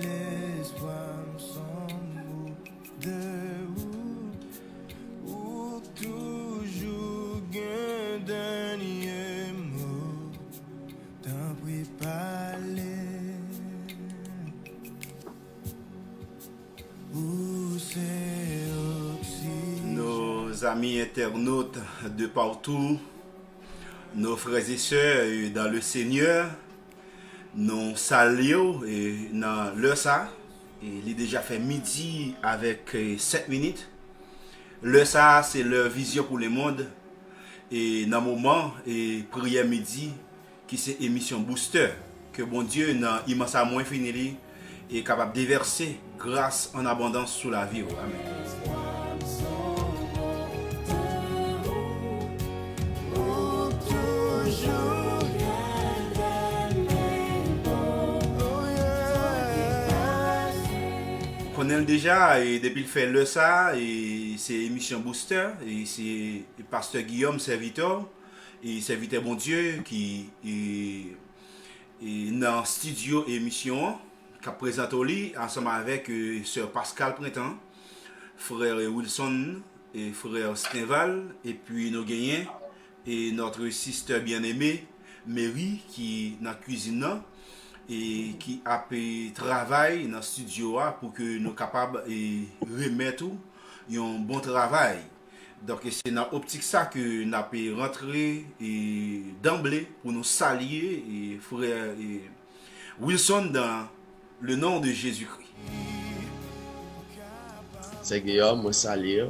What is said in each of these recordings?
l'espoir sans bout de ou toujours un dernier mot t'en prie parler ou c'est nos amis internautes de partout, nos frères et sœurs dans le Seigneur, nous saluons et dans l'heure ça, il est déjà fait midi avec 7 minutes. L'heure ça, c'est leur vision pour le monde. Et dans le moment, et prière midi, qui c'est émission booster, que bon Dieu, dans l'immense amour infini, est capable de déverser grâce en abondance sur la vie. Amen. On connaît déjà et depuis le fait le ça et c'est émission booster et c'est pasteur Guillaume serviteur et serviteur bon Dieu qui est dans studio émission qui présente au lit ensemble avec sœur Pascal Printemps, frère Wilson et frère Stéval et puis nos gagnants et notre sister bien-aimée Mary qui dans la cuisine et qui a travaillé dans le studio pour que nous soyons capables de remettre un bon travail. Donc c'est dans l'optique ça que nous avons rentré d'emblée pour nous saluer et frère Wilson dans le nom de Jésus-Christ. C'est Guillaume, moi salue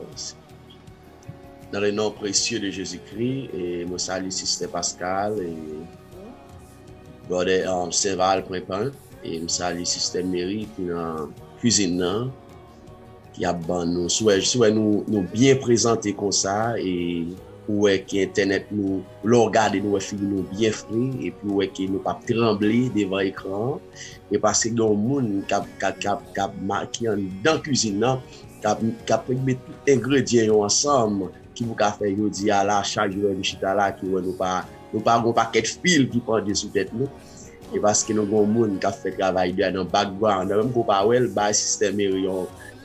dans le nom précieux de Jésus-Christ et moi salue Sister Pascal et Brother Saint-Val Printemps et je salue Sister Mary qui est dans la cuisine qui a nous souhaite nous bien présenter comme ça et ouais que internet nous regarder nous nous bien frais et puis ouais que nous pas trembler devant l'écran et parce que dans monde qui dans cuisine qui mettre tous ingrédients ensemble qui vous faire yo di à la chaque jour de chita là qui nous pas un paquet de fil qui prend des sous tête nous et parce que nous avons monde qui fait travail dans background même qu'on pas well ba système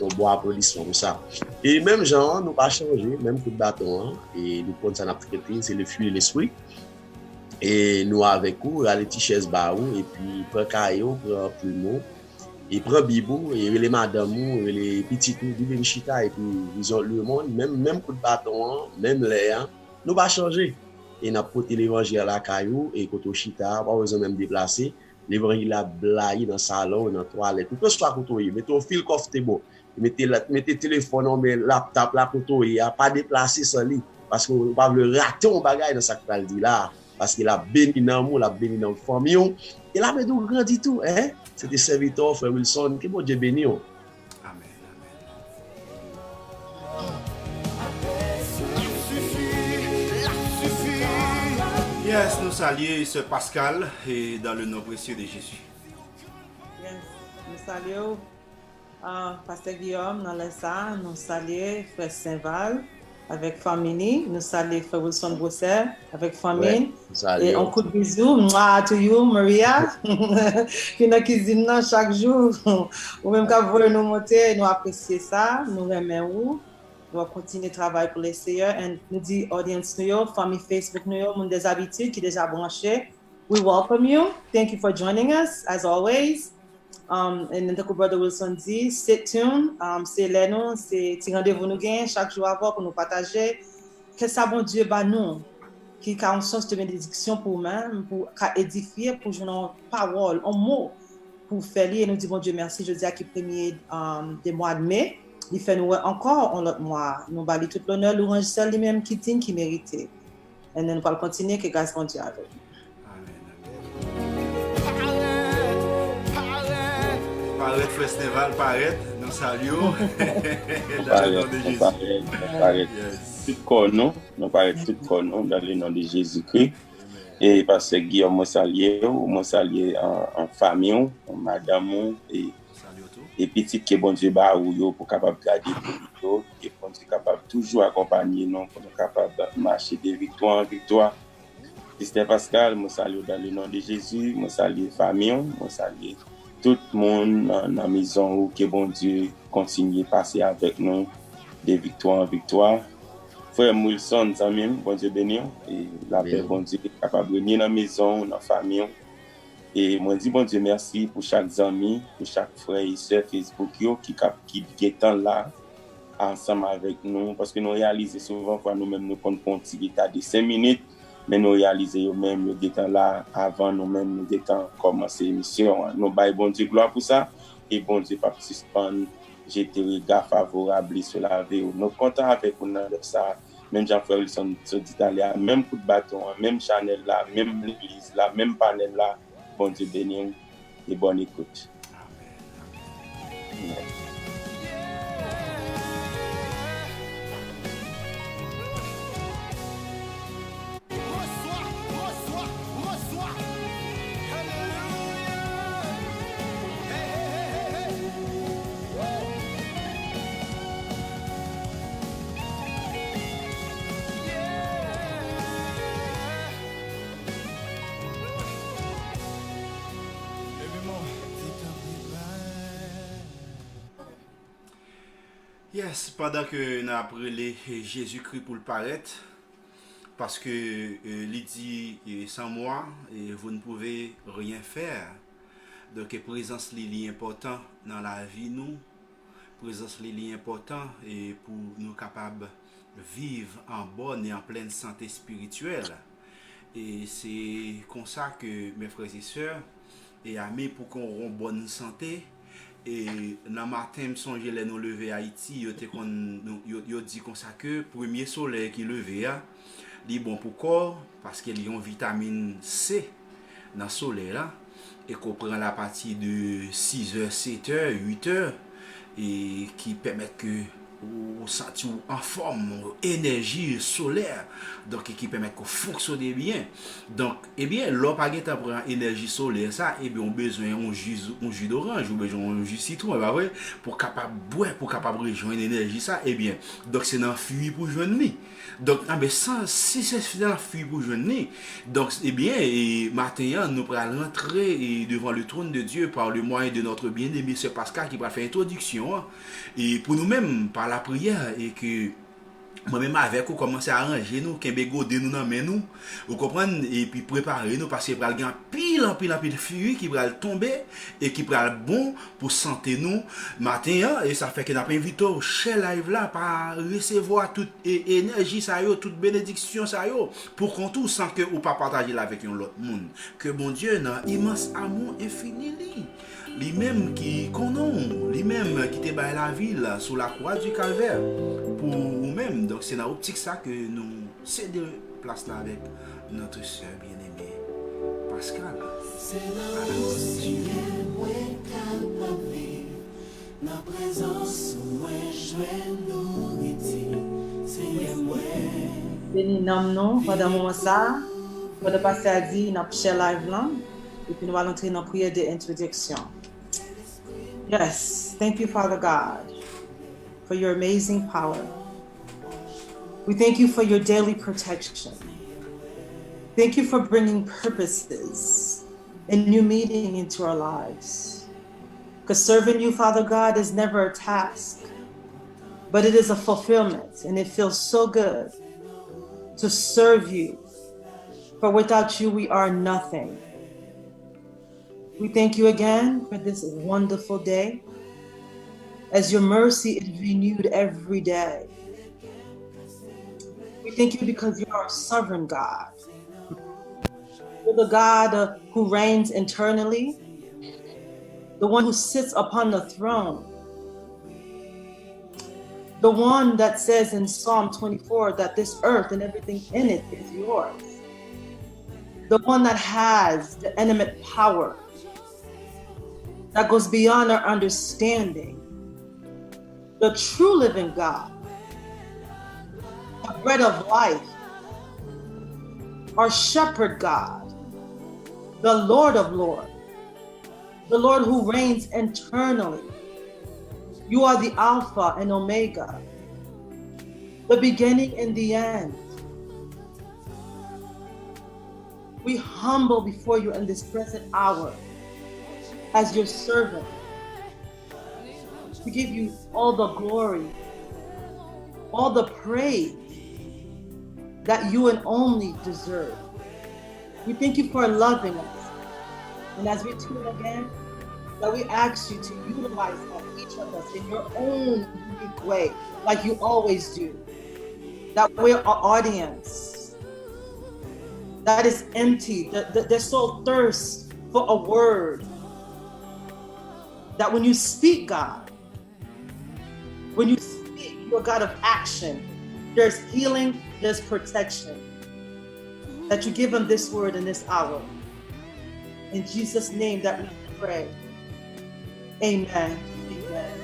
on boit applaudissement pour ça et même genre nous pas changer même coup de bâton et nous prendre ça n'a traité c'est le fruit de l'esprit et nous avec vous aller petit chaise baou et puis prend caillou prend plumeau et prend bibou et les madame ou les petits nous vivent chita et puis ils ont le monde même coup de bâton même l'air nous pas changer et n'a porté l'évangile à la caillou et quand au chita pas besoin même déplacer l'évangile a blaye dans salon dans toilette tout ce soit côté mettez au fil comfortable mettez téléphone mais laptop là côté a pas déplacer sans lit parce que on pas le rater on bagaille dans ça qu'il dit là parce qu'il a béni dans moi la béni dans famille et là mais tout grandi tout hein c'était serviteur frère Wilson que bon Dieu béni. Yes, nous saluons ce Pascal et dans le nom précieux de Jésus. Yes, nous saluons Pasteur Guillaume dans le ça, nous saluons Frère Saint-Val avec famille, nous saluons Frère Wilson Brosset avec famille. Ouais, et un coup de bisous to you, Maria, qui est dans la cuisine chaque jour. Ou même quand vous nous monter, nous apprécions ça, nous aimons. Nous allons continuer de travailler pour les Seigneurs et nous dit audience nous, famille Facebook nous, monde des habitudes qui déjà branché. We welcome you. Thank you for joining us as always. And then Brother Wilson dit, stay tuned. C'est là nous, c'est rendez-vous nous gain chaque jour avant pour nous partager que ça bon Dieu ba nous qui a un sens de bénédiction pour même pour édifier pour jouer une parole, un mot pour faire et nous dit bon Dieu merci. Je dis à qui premier des mois de mai. Il fait nous encore un autre mois. Nous bali tout l'honneur, louange seul lui-même qui digne, qui méritait. Et nous allons continuer que grâce bon Dieu avec nous. Paraît festival, paraît, nous saluons. Dans le nom de Jésus. Paraît tout corps, nous paraît tout corps dans le nom de Jésus-Christ. Et parce que Guillaume m'a salué en famille, en madame et petit que bon Dieu ba ou pour capable garder pour et bon Dieu capable toujours accompagner nous pour capable marcher de victoire en victoire. Sister Pascal, moi salue dans le nom de Jésus, moi salue famille, moi salue tout le monde dans la maison où que bon Dieu continue de passer avec nous de victoire en victoire. Frère Wilson, bon Dieu béni, et la paix, bon Dieu, est capable de venir dans la maison, dans la famille. Et moi, je dis bon Dieu merci pour chaque ami, pour chaque frère et soeur Facebook qui est là ensemble avec nous. Parce que nous réalisons souvent que nous-mêmes nous prenons un petit état de 5 minutes, mais nous réalisons nous-mêmes nous étions là avant nous-mêmes nous étions commencé l'émission. Nous baillons bon Dieu gloire pour ça. Et bon Dieu pas suspendre, j'ai été regard favorable sur la vie. Nous sommes contents avec nous de ça. Même Jean-Frère Wilson dit d'aller à même coup de bâton, même Chanel là, même l'église là, même panel là. Bon Dieu béni et bonne écoute. Amen. Yes, pendant que nous avons parlé Jésus-Christ pour le paraître, parce que il dit sans moi, vous ne pouvez rien faire. Donc, la présence est important dans la vie, nous. La présence est important et pour nous capables de vivre en bonne et en pleine santé spirituelle. Et c'est comme ça que mes frères et sœurs et amis, pour qu'on ait une bonne santé. Et dans le matin, je songe les nous lever à Haïti, yo dit comme ça que premier soleil qui levé est bon pour le corps parce qu'il y a une vitamine C dans le soleil là et qu'on prend la partie de 6h, 7h, 8h et qui permet que ou sentir en forme, énergie solaire, donc qui permet qu'on fonctionne bien. Donc, eh bien, l'eau pas qui prend énergie solaire, ça, eh bien, on besoin un jus d'orange, ou besoin un jus citron, bah ouais, pour capable boire, pour capable rejoindre l'énergie, ça, eh bien, donc c'est dans fuir pour joindre. Donc, ah ben, si c'est dans fuir pour joindre, donc, eh bien, et matin, nous pourrons rentrer devant le trône de Dieu par le moyen de notre bien-aimé Sœur Pascal qui va faire introduction, et pour nous-mêmes, par la prière, et que moi-même avec vous commencer à arranger nous, qu'un bégodé nous dans nous, vous comprenez, et puis préparer nous parce qu'il va y avoir pile furie qui va tomber et qui va être bon pour santé nous matin, et ça fait que nous avons invité chez live là par recevoir toute énergie ça yo, toute bénédiction ça yo, pour qu'on tout sans que ou pas partager là avec un autre monde, que bon Dieu n'a immense amour infini lui-même qui connaît, lui-même qui te baille la ville sous la croix du calvaire pour nous-mêmes. Donc c'est dans l'optique ça que nous cédons place là avec notre soeur bien-aimée Pascal. C'est là où tu es moins capable la présence moins je nourriture c'est moi. Béni nom non pendant moment ça, pendant passer à dire n'a pas live là et puis nous allons entrer dans la prière d'introduction. Yes, thank you, Father God, for your amazing power. We thank you for your daily protection. Thank you for bringing purposes and new meaning into our lives. Because serving you, Father God, is never a task, but it is a fulfillment, and it feels so good to serve you. For without you, we are nothing. We thank you again for this wonderful day, as your mercy is renewed every day. We thank you because you are a sovereign God. You're the God who reigns eternally, the one who sits upon the throne, the one that says in Psalm 24 that this earth and everything in it is yours, the one that has the intimate power that goes beyond our understanding, the true living God, the bread of life, our shepherd God, the Lord of Lords, the Lord who reigns eternally. You are the Alpha and Omega, the beginning and the end. We humble before you in this present hour as your servant, to give you all the glory, all the praise that you and only deserve. We thank you for loving us. And as we tune again, that we ask you to utilize each of us in your own unique way, like you always do. That we're our audience that is empty, their soul thirsts for a word. That when you speak, God, when you speak, you're a God of action. There's healing, there's protection. That you give them this word in this hour. In Jesus' name that we pray. Amen. Amen.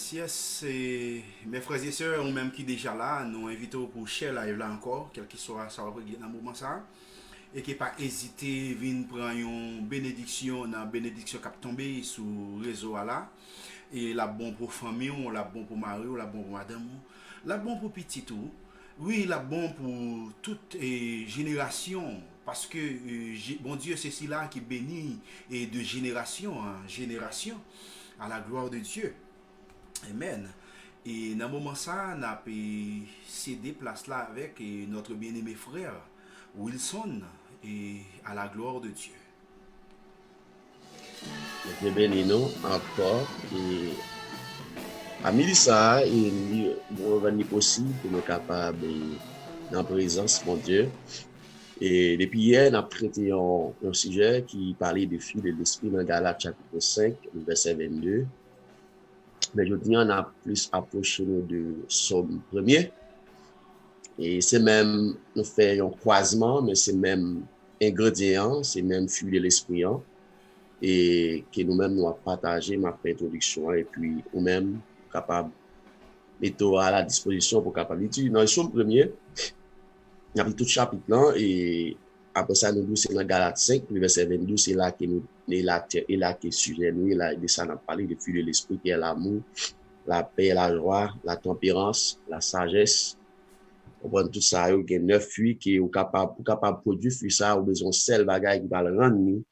Yes. Et mes frères et sœurs, ou même qui déjà là, nous invitons pour share live là encore, quel que soit ça va dans le moment ça. Et qui pas hésiter venir prendre une bénédiction, dans bénédiction qui tomber sur le réseau là. Et la bon pour famille, la bon pour mari, la bon pour madame, la bon pour petit tout. Oui, la bon pour toute génération. Parce que bon Dieu, c'est cela qui bénit et de génération en génération à la gloire de Dieu. Amen. Et dans ce moment ça, on a cédé place là avec notre bien-aimé frère Wilson et à la gloire de Dieu. Dieu bénit nous encore et à Mélissa et nous venir possible pour nous capables dans la présence mon Dieu. Et depuis hier, on a traité un sujet qui parlait des fruits de l'esprit dans Galates chapitre 5, verset 22. Mais aujourd'hui, on a plus approché de Somme 1er. Et c'est même, nous faisons un croisement, mais c'est même ingrédient, c'est même fruit de l'esprit. Et que nous-mêmes, nous avons partagé ma introduction. Et puis, nous-mêmes, capables, mettons à la disposition pour capable d'étudier. Dans Somme 1er, on a pris tout le chapitre là. Et après ça, nous c'est dans Galates 5, verset 22, c'est là que nous et là qui est sujet nous, et là, de ça, on a parlé des fruits de l'esprit qui est l'amour, la paix, la joie, la tempérance, la sagesse. On prend tout ça, il y a 9 fruits qui sont capables de produire fruits ça, ou besoin de seul bagage qui va le rendre nous.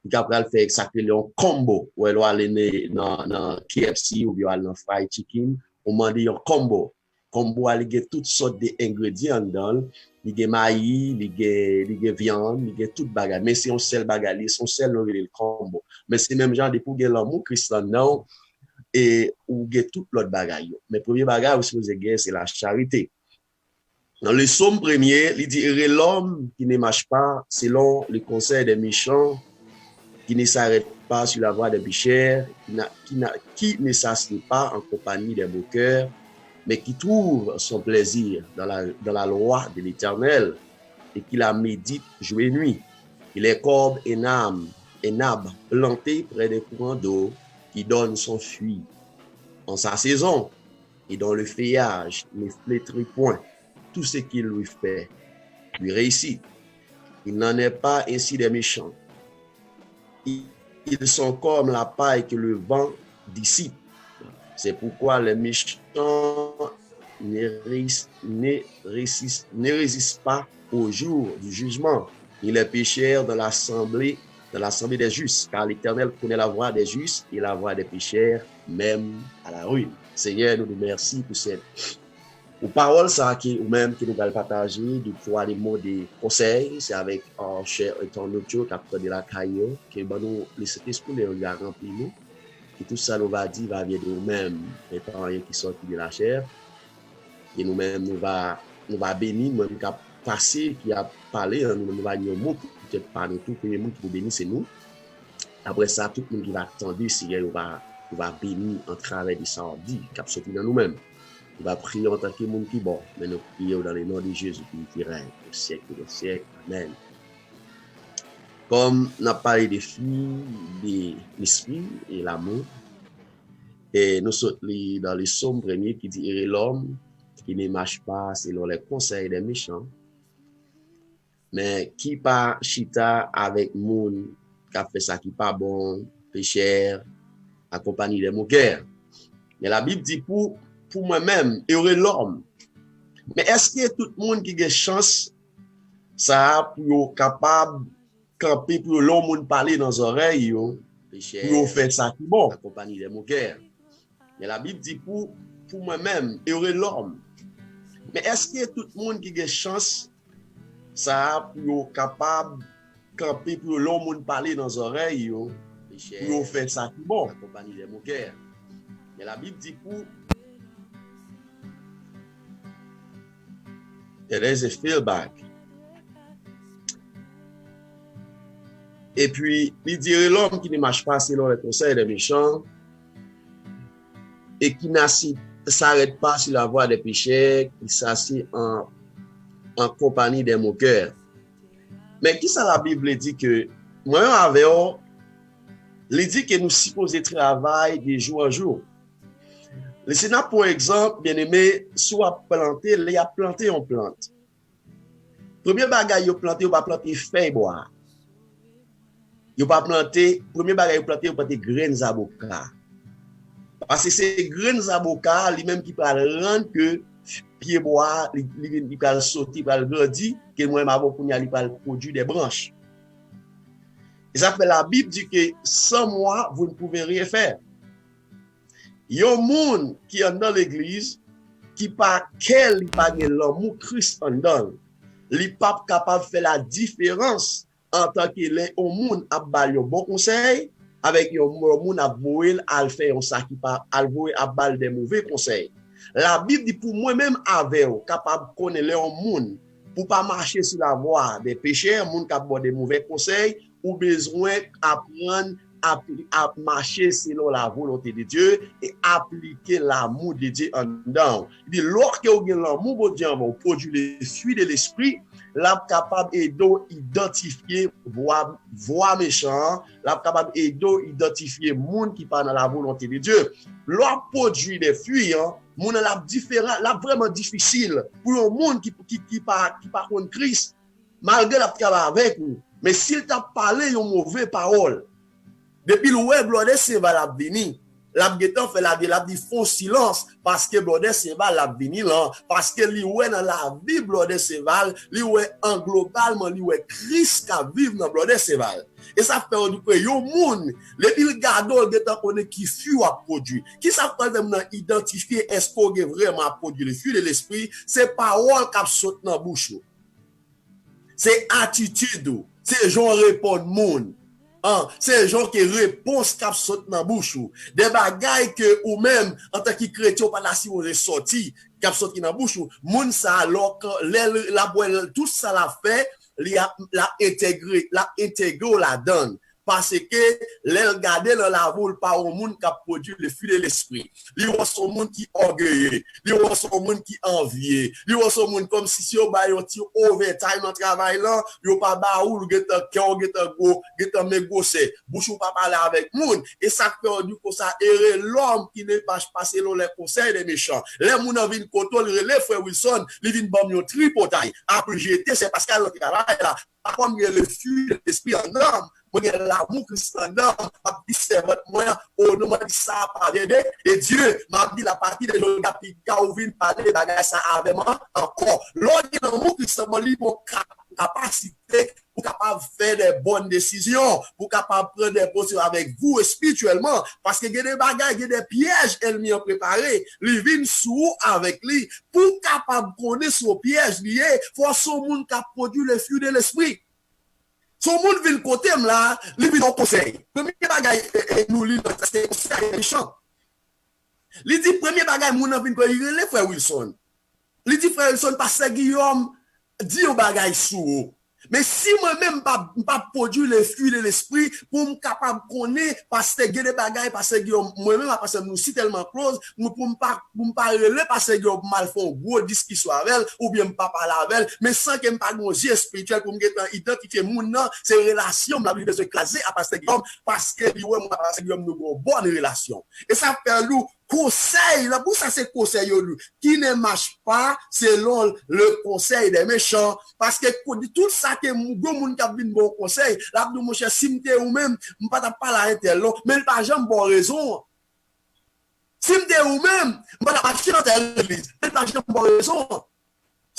Il est capable de faire exactement un combo, ou elle va aller dans KFC ou bien dans fried chicken, on m'a dit un combo. Combo, il y a toutes sortes d'ingrédients dedans. Il y a maïs, il y a viande, il y a tout bagage. Mais c'est un seul bagage, c'est un seul le combo. Mais c'est même genre de pour gagner l'amour Christ non et ou gagner tout l'autre bagage. Mais premier bagage aussi vous avez c'est la charité. Dans le Somme 1er, il dit l'homme qui ne marche pas selon les conseils des méchants, qui ne s'arrête pas sur la voie des pécheurs, qui ne s'assied pas en compagnie des moqueurs, mais qui trouve son plaisir dans la loi de l'Éternel et qui la médite jour et nuit. Il est comme un arbre planté près des courants d'eau qui donne son fruit en sa saison et dont le feuillage ne flétrit point. Tout ce qu'il lui fait lui réussit. Il n'en est pas ainsi des méchants. Ils sont comme la paille que le vent dissipe. C'est pourquoi les méchants ne résistent pas au jour du jugement. Ni les pécheurs dans l'assemblée des justes, car l'Éternel connaît la voie des justes et la voie des pécheurs, même à la ruine. Seigneur, nous te remercions pour cette parole ou même que nous allons partager, de trois les mots de conseil, c'est avec un cher et ton autre qui a pris de la caillou, que nous laissons esprit nous a rempli nous. Et tout ça nous va dire va venir de nous-mêmes, étant rien qui sort de la chair. Et nous-mêmes, nous va bénir, nous-mêmes qui a passé, qui a parlé, nous va dire un mot, peut-être pas nous tout, le premier mot qui nous bénit, c'est nous. Après ça, tout le monde qui va attendre, Seigneur, va bénir en travers de ça, dit, qui a sorti dans nous-mêmes. On va prier en tant que monde qui bon, mais nous prions dans le nom de Jésus qui règne au siècle des siècles. Amen. Comme on a parlé des filles, de l'esprit et l'amour, et nous sommes dans les psaumes premiers qui dit « l'homme qui ne marche pas selon les conseils des méchants, mais qui pas chita avec monde qui a fait ça qui pas bon, pécheur, accompagné des moqueurs. » Mais la Bible dit pour moi-même, heureux l'homme. Mais est-ce que tout le monde qui a chance, ça pour capable camper pour l'homme parler dans les oreilles, pour faire ça qui bon, accompagné des moqueurs. Mais la Bible dit pour moi-même, heureux l'homme. Mais est-ce que tout le monde qui a chance, ça pour capable camper pour l'homme parler dans les oreilles, pour faire ça qui bon, accompagné des moqueurs. Mais la Bible dit pour there is a feedback. Et puis, il dirait l'homme qui ne marche pas selon les conseils des méchants et qui ne s'arrête pas sur la voie des pécheurs, qui s'assied en compagnie des moqueurs. Mais qui ça la Bible dit que, moi, avec eux, il dit que nous supposons travailler de jour en jour. Le Sénat, pour exemple, bien aimé, soit planté, il a planté une plante. Premier bagage, il a planté, il va planter feuille bois. Il va planter, premier bagage, il va planter graines d'avocat. Parce que c'est graines d'avocat, lui-même qui peut rendre que pied bois, il peut sauter, il peut grandir, que moi-même avant pour il peut produire des branches. Et ça fait la Bible dit que sans moi, vous ne pouvez rien faire. Il y a un monde qui est dans l'église qui pas quel il pas l'amour Christ en dedans. Il pas capable de faire la différence en tant que les monde a bal bon conseil avec un monde a voyer à faire ça qui pas à voyer à bal des mauvais conseils. La Bible dit pour moi-même avec capable connaître les monde pour pas marcher sur la voie des pécheurs, monde qui a des mauvais conseils ou besoin apprendre à marcher selon la volonté de Dieu et appliquer l'amour de Dieu en dedans. Il dit, lorsque vous avez l'amour de Dieu, vous produisez les fruits de l'esprit, là, capable d'identifier voix méchant, là, capable d'identifier monde qui parle dans la volonté de Dieu. Lorsque vous produisez des fruits, monde là différent, là vraiment difficile pour un monde qui pas contre Christ, malgré la travail avec vous. Mais s'il t'a parlé une mauvaise parole, depuis le web, Blodé Seva l'a venu. L'abgetan fait la dit faux silence parce que Blodé Seva l'a venu là. Parce que lui, ouais, dans la vie, Blodé Seva, lui, ouais, en globalement, lui, ouais, Christ qui vit dans Blodé Seva. Et ça fait du coup, yo moun, le il garde le temps qu'on est qui fut à produire. Qui ça fait maintenant identifier est-ce qu'on est vraiment produit le fruit de l'esprit, c'est parole qui saute dans la bouche. C'est attitude, c'est genre répondre moun. C'est les gens qui répondent qui saute dans la bouche. Des bagailles que ou même en tant que chrétien pas la si vous sorti qui saute dans la bouche. Moun ça alors la tout ça l'a fait, la intégré la donne. parce que l'elle garder dans la boule par un monde qui a produit le fruit de l'esprit. Il y a son monde qui orgueilleux, il y a son monde qui envieux, il y a son monde comme si on ba yon ti overtime dans travail là, yo pas ba ou geta cœur geta go, geta négocier, bouche ou pas parler avec monde et ça fait du coup ça errer l'homme qui ne pas passer les conseils des méchants. Les moun en vinn koto le frère Wilson, li vinn bam yon tripotaille. Après j'étais c'est parce qu'à le travail là, comme il y a le fruit de l'esprit en homme, moi il y a l'amour Christ en homme, m'a dit c'est votre moyen au nom de ça par et Dieu m'a dit la partie de l'homme qui a ouvert parler bagage ça avec moi encore. L'autre l'amour Christ en lui pour capacité pour capable faire des bonnes décisions, pour capable prendre des positions avec vous spirituellement, parce que il y a des bagages, il y a des pièges, elle m'y a préparé, lui vient sous avec lui, pour capable connaître son piège lié, faut son monde qui a produit le fruit de l'esprit. Son monde vient côté là, lui vient en conseil. Premier bagage, nous lisons, c'est conseil méchant. Il dit, premier bagage, mon vient quoi, il est frère Wilson. Il dit, frère Wilson, parce que Guillaume dit au bagage sous. Mais si moi-même pas produit les fruits de l'esprit pour me capable connaître parce que des bagages parce que moi-même parce que nous si tellement close pour me pas relayer parce que mal font gros discussion avec ou bien pas parler avec mais sans que me pas un yeux spirituel pour me identifier moun nan c'est relation m'a besoin de classer à parce que moi parce que nous avons bonne relation et ça fait nous conseil, là, pour ça c'est conseil qui ne marche pas selon le conseil des méchants. Parce que tout ça que moun qui a vu bon conseil, là, mon cher Simte ou même, m'pas pas la intel, mais pas jamais bon raison. Simte ou même, m'pas pas chanter l'église, mais pas jamais bon raison.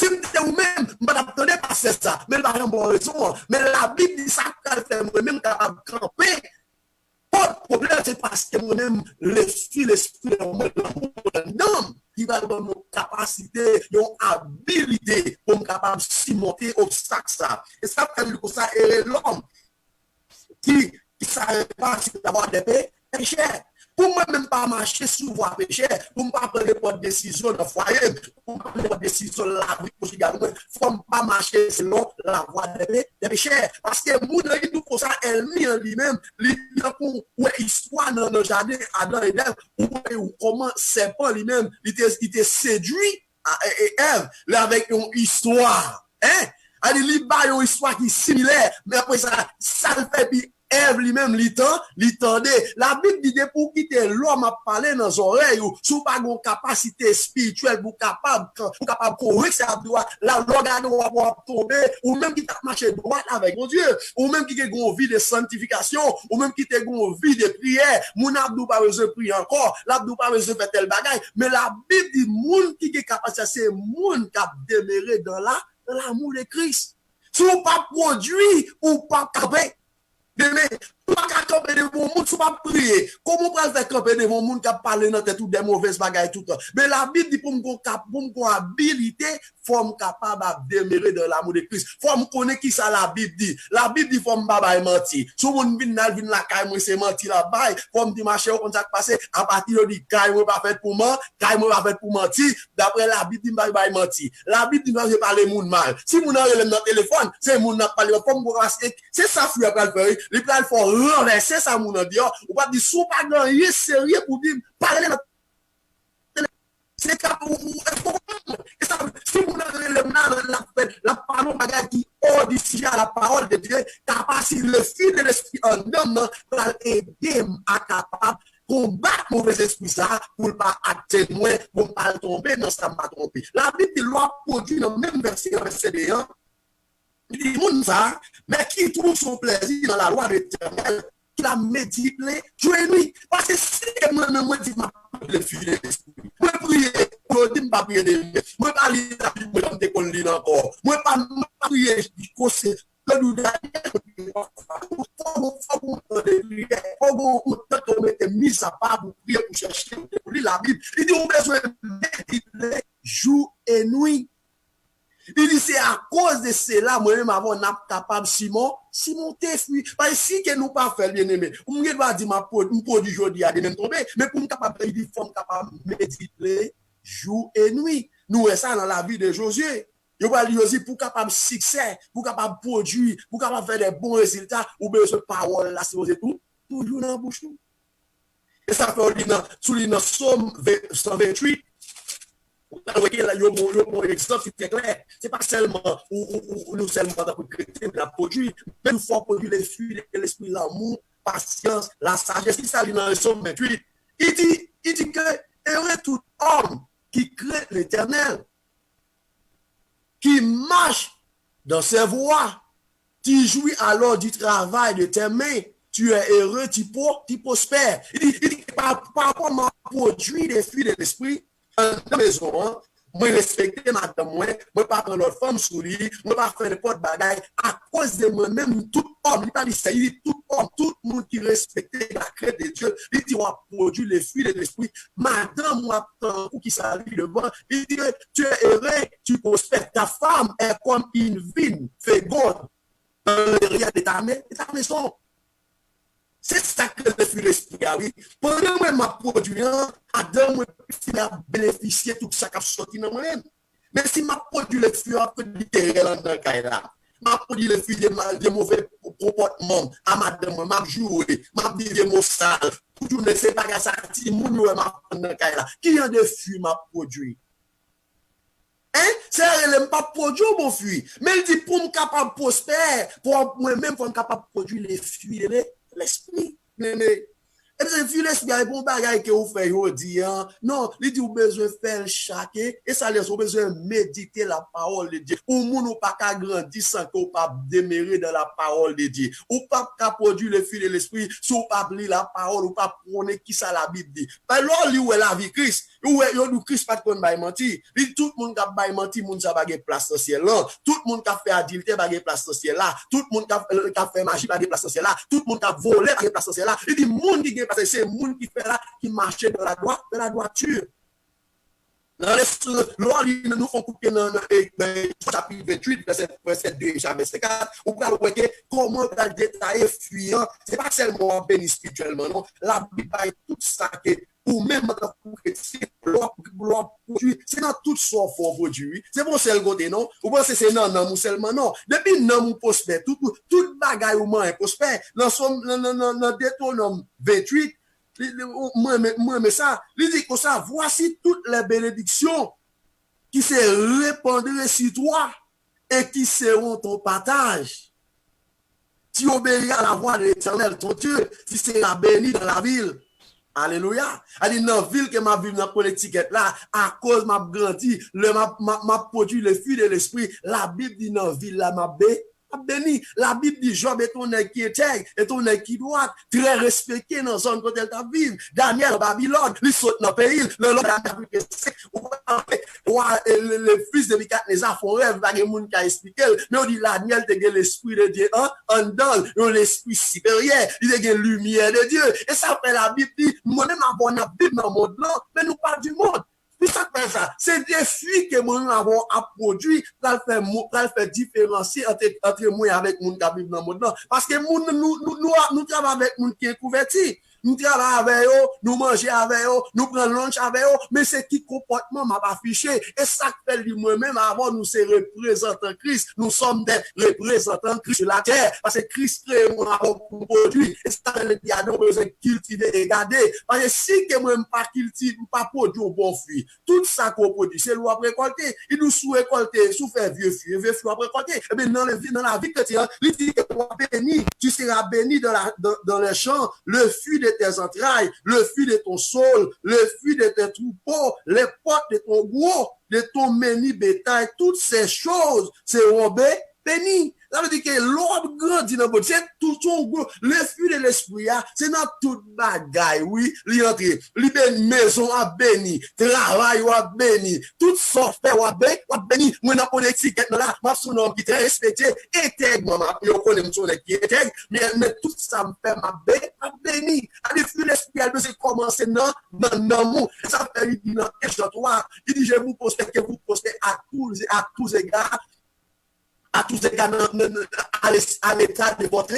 Simte ou même, m'pas pas attendre passer ça, mais pas jamais bon raison. Mais la Bible dit ça qu'elle fait moi-même capable camper. Pas de problème, c'est parce que moi-même, l'esprit de moi, l'homme qui va donner nos capacités, nos habilités pour me capable de surmonter obstacle ça. Et ça fait que ça est l'homme qui s'arrête pas d'avoir des péchés. Pour moi, même pas marcher sur voie péché, pour ne pas prendre de décision dans le foyer, pour ne pas prendre de décision dans la vie conjugale, il ne faut pas marcher selon la voie des péchés. Parce que nous, nous, pour ça, elle lui-même, où histoire dans le jardin, Adam et Ève, où comment serpent lui-même, il était séduit à Ève, là, avec une histoire. Hein? Il y a une histoire qui est similaire, mais après ça, ça le fait, puis Ève lui-même, l'itendait. La Bible dit pour quitter l'homme à parler dans les oreilles, sous pas une capacité spirituelle, pour capable courir, ça doit, la l'organe va tomber, ou même qui t'a marché droit avec mon Dieu, ou même qui a une vie de sanctification, ou même qui a une vie de prière, mon abdou pas besoin de prier encore, l'abdou pas besoin de faire tel bagaille, mais la Bible dit, moun qui est capable, c'est moun qui a demeuré dans l'amour de Christ. Si vous pas produit, ou pas capable, mais pas camper devant le monde, pas prier. Comment on peut faire camper devant le monde qui a parlé dans tout des mauvaises bagailles tout le temps. Mais la Bible dit pour me habilité, faut me capable de demeurer dans l'amour de Christ. Faut me connaître qui ça la Bible dit. La Bible dit faut me pas mentir. Si on vient la caille moi c'est mentir là bas, faut me dire marcher au contact passé à partir de caille moi pas fait pour moi, caille moi pas fait pour mentir. D'après la Bible dit pas mentir. La Bible dit pas parler monde mal. Si mon relève dans téléphone, c'est mon n'a parler comme c'est ça fou après le faire. Les plans font renverser ça mon dehors. Ou pas dire sous pas gagner sérieux pour dire parler c'est capable et ça si vous la parole bagage qui audition la parole de Dieu capacité le fil de l'esprit en homme pour aider à capable combattre mauvais esprit ça pour pas acter moins pour pas tomber dans ça pas tromper la Bible dit loi produit dans même verset 1 il dit moun ça mais qui trouve son plaisir dans la loi de l'Éternel qui la médite jour et nuit parce que si moi dit ma le fil de l'esprit moi prier moi dis pas prier moi pas lire la Bible dans des collines encore moi pas prier conseil le mise à part pour prier pour chercher pour lire la Bible il dit on besoin méditer jour et nuit. Il dit, c'est à cause de cela, moi-même, avant, on n'a capable, Simon t'es fui. Parce que si que nous pas faire bien aimé, on ne va dire, ma produit aujourd'hui à des mêmes tombés, mais pour nous capable, il faut capable méditer jour et nuit. Nous, ça dans la vie de Josué. Yo va li aussi pour capable succès, pour capable produire, pour capable faire des bons résultats, ou besoin de parole là, c'est tout, toujours dans la bouche. Et ça fait dans Somme 128, il y a un exemple très clair. C'est pas seulement nous seulement pour chrétiens, mais la produit, mais il faut produire les fruits de l'esprit, l'amour, patience, la sagesse. C'est ça dans le Somme 28. Il dit que heureux tout homme qui crée l'Éternel, qui marche dans ses voies, tu jouis alors du travail de tes mains, tu es heureux, tu prospères. Il dit par rapport à mon produit des fruits de l'esprit, dans la maison, hein, moi respecter madame, moi pas prendre l'autre femme sous lui, moi pas faire n'importe bagaille, à cause de moi-même, tout homme, il pas dit ça, il dit tout homme, tout le monde qui respecte la crainte de Dieu, il dit on va produire les fruits de l'esprit, madame, moi, ou qui s'allie devant, il dit tu es heureux, tu prospères, ta femme est comme une vigne féconde dans l'arrière de ta maison. C'est ça que le fruit de l'esprit, oui. Pendant que ma produit, Adam, moi, il a bénéficié de tout ça qui a sorti dans moi-même. Mais si ma produit le fruit, un peu littéral dans le cas là, ma produit le fruit de mauvais comportement, à madame, m'a joué, m'a dit des mots sales, toujours ne sais pas que ça, si mon ou m'a dans le cas là, qui a des fruits m'a produit? Hein? C'est elle pas produit mon fruit. Mais il dit pour me capable prospérer, pour moi-même, pour me capable produire les fruits de l'esprit. Et puis, le l'esprit, il y a un bagage que vous faites aujourd'hui. Non, il dit, vous avez besoin de faire chaque, et ça laisse, vous avez besoin de méditer la parole de Dieu. Ou moun ou pas qu'à grandir sans que vous pas démérer dans la parole de Dieu. Ou pas qu'à produire le fruit de l'esprit, si vous pas lire la parole, ou pas prôner qui ça la Bible dit. Alors, où est la vie Christ? Où est Christ pas de qu'on va mentir? Tout le monde qui va mentir, moun ça va gagner place au ciel là. Tout le monde qui a fait adultère va gagner place au ciel là. Tout le monde qui a fait magie va gagner place au ciel là. Tout le monde qui a volé va gagner place au ciel là. Il dit, moun qui parce que c'est le monde qui fait là, qui marchait dans la droiture. Dans les lois, nous font couper dans le chapitre 28, verset 2 et verset 4, on peut voir comment on a détaillé fuyant. Ce n'est pas seulement béni spirituellement, non. La Bible a tout ça que ou même pour produire, c'est dans tout son fort produit. C'est pour seul côté, non? Ou pensez c'est non seulement, non. Depuis non, prospère, tout bagaille ou moins prospère. Dans Deutéronome 28, moi, ça, il dit que ça, voici toutes les bénédictions qui se répandraient sur toi et qui seront ton partage. Tu obéis à la voix de l'Éternel, ton Dieu, tu seras béni dans la ville. Alléluia. Elle dit, dans la ville que m'a vu dans politique là, à cause m'a grandi, m'a produit le fruit de l'esprit. La Bible dit, dans la ville là, m'a béni. La Bible dit, Job est ton œil qui est intègre, et ton œil qui doit, très respecté dans la zone côté de ta ville. Daniel, Babylone, il saute dans le pays, le fils de Nebuchadnezzar font rêve, il y a des gens qui expliqué, mais on dit, Daniel, tu as l'esprit de Dieu, en dedans, l'esprit supérieur, il y a la lumière de Dieu. Et ça fait la Bible dit, moi-même, avons la Bible dans le monde là, mais nous pas du monde. Puis ça fait ça. C'est des fruits que nous avons à produire pour faire différencier entre moi avec mon qui vivent dans le monde. Parce que nous travaillons avec mon qui est converti. Nous travaillons avec eux, nous mangeons avec eux, nous prenons lunch avec eux, mais c'est qui comportement m'a affiché. Et ça fait moi-même avant nous c'est représentants Christ. Nous sommes des représentants Christ sur la terre. Parce que Christ crée mon produit. Et ça fait qu'il y a besoin de cultiver et garder. Parce que si que moi pas cultiver, pas produire un bon fruit, tout ça qu'on produit, c'est l'on récolter. Il nous sous récolter, sous faire vieux fruit à récolter. Et bien dans la vie chrétienne, il dit que tu seras béni dans les champs, le fruit de tes entrailles, le fruit de ton sol, le fruit de tes troupeaux, les portes de ton gros, de ton menu bétail, toutes ces choses seront bénies. Ça veut dire que l'homme grandit dans le c'est tout son gros, le fruit de l'esprit, c'est dans toute bagaille, oui, l'entre, les maison à béni, travail à béni, tout sorte à béni, moi dans politique là, ma son homme qui très respecté, intègre, yo connais mon son qui intègre, mais tout ça me fait ma béni. Le fruit de l'esprit, elle veut commencer dans l'amour. Ça fait il dit dans Échantoi, il dit je vous postez que vous postez à tous égards. À tous égards à l'état de votre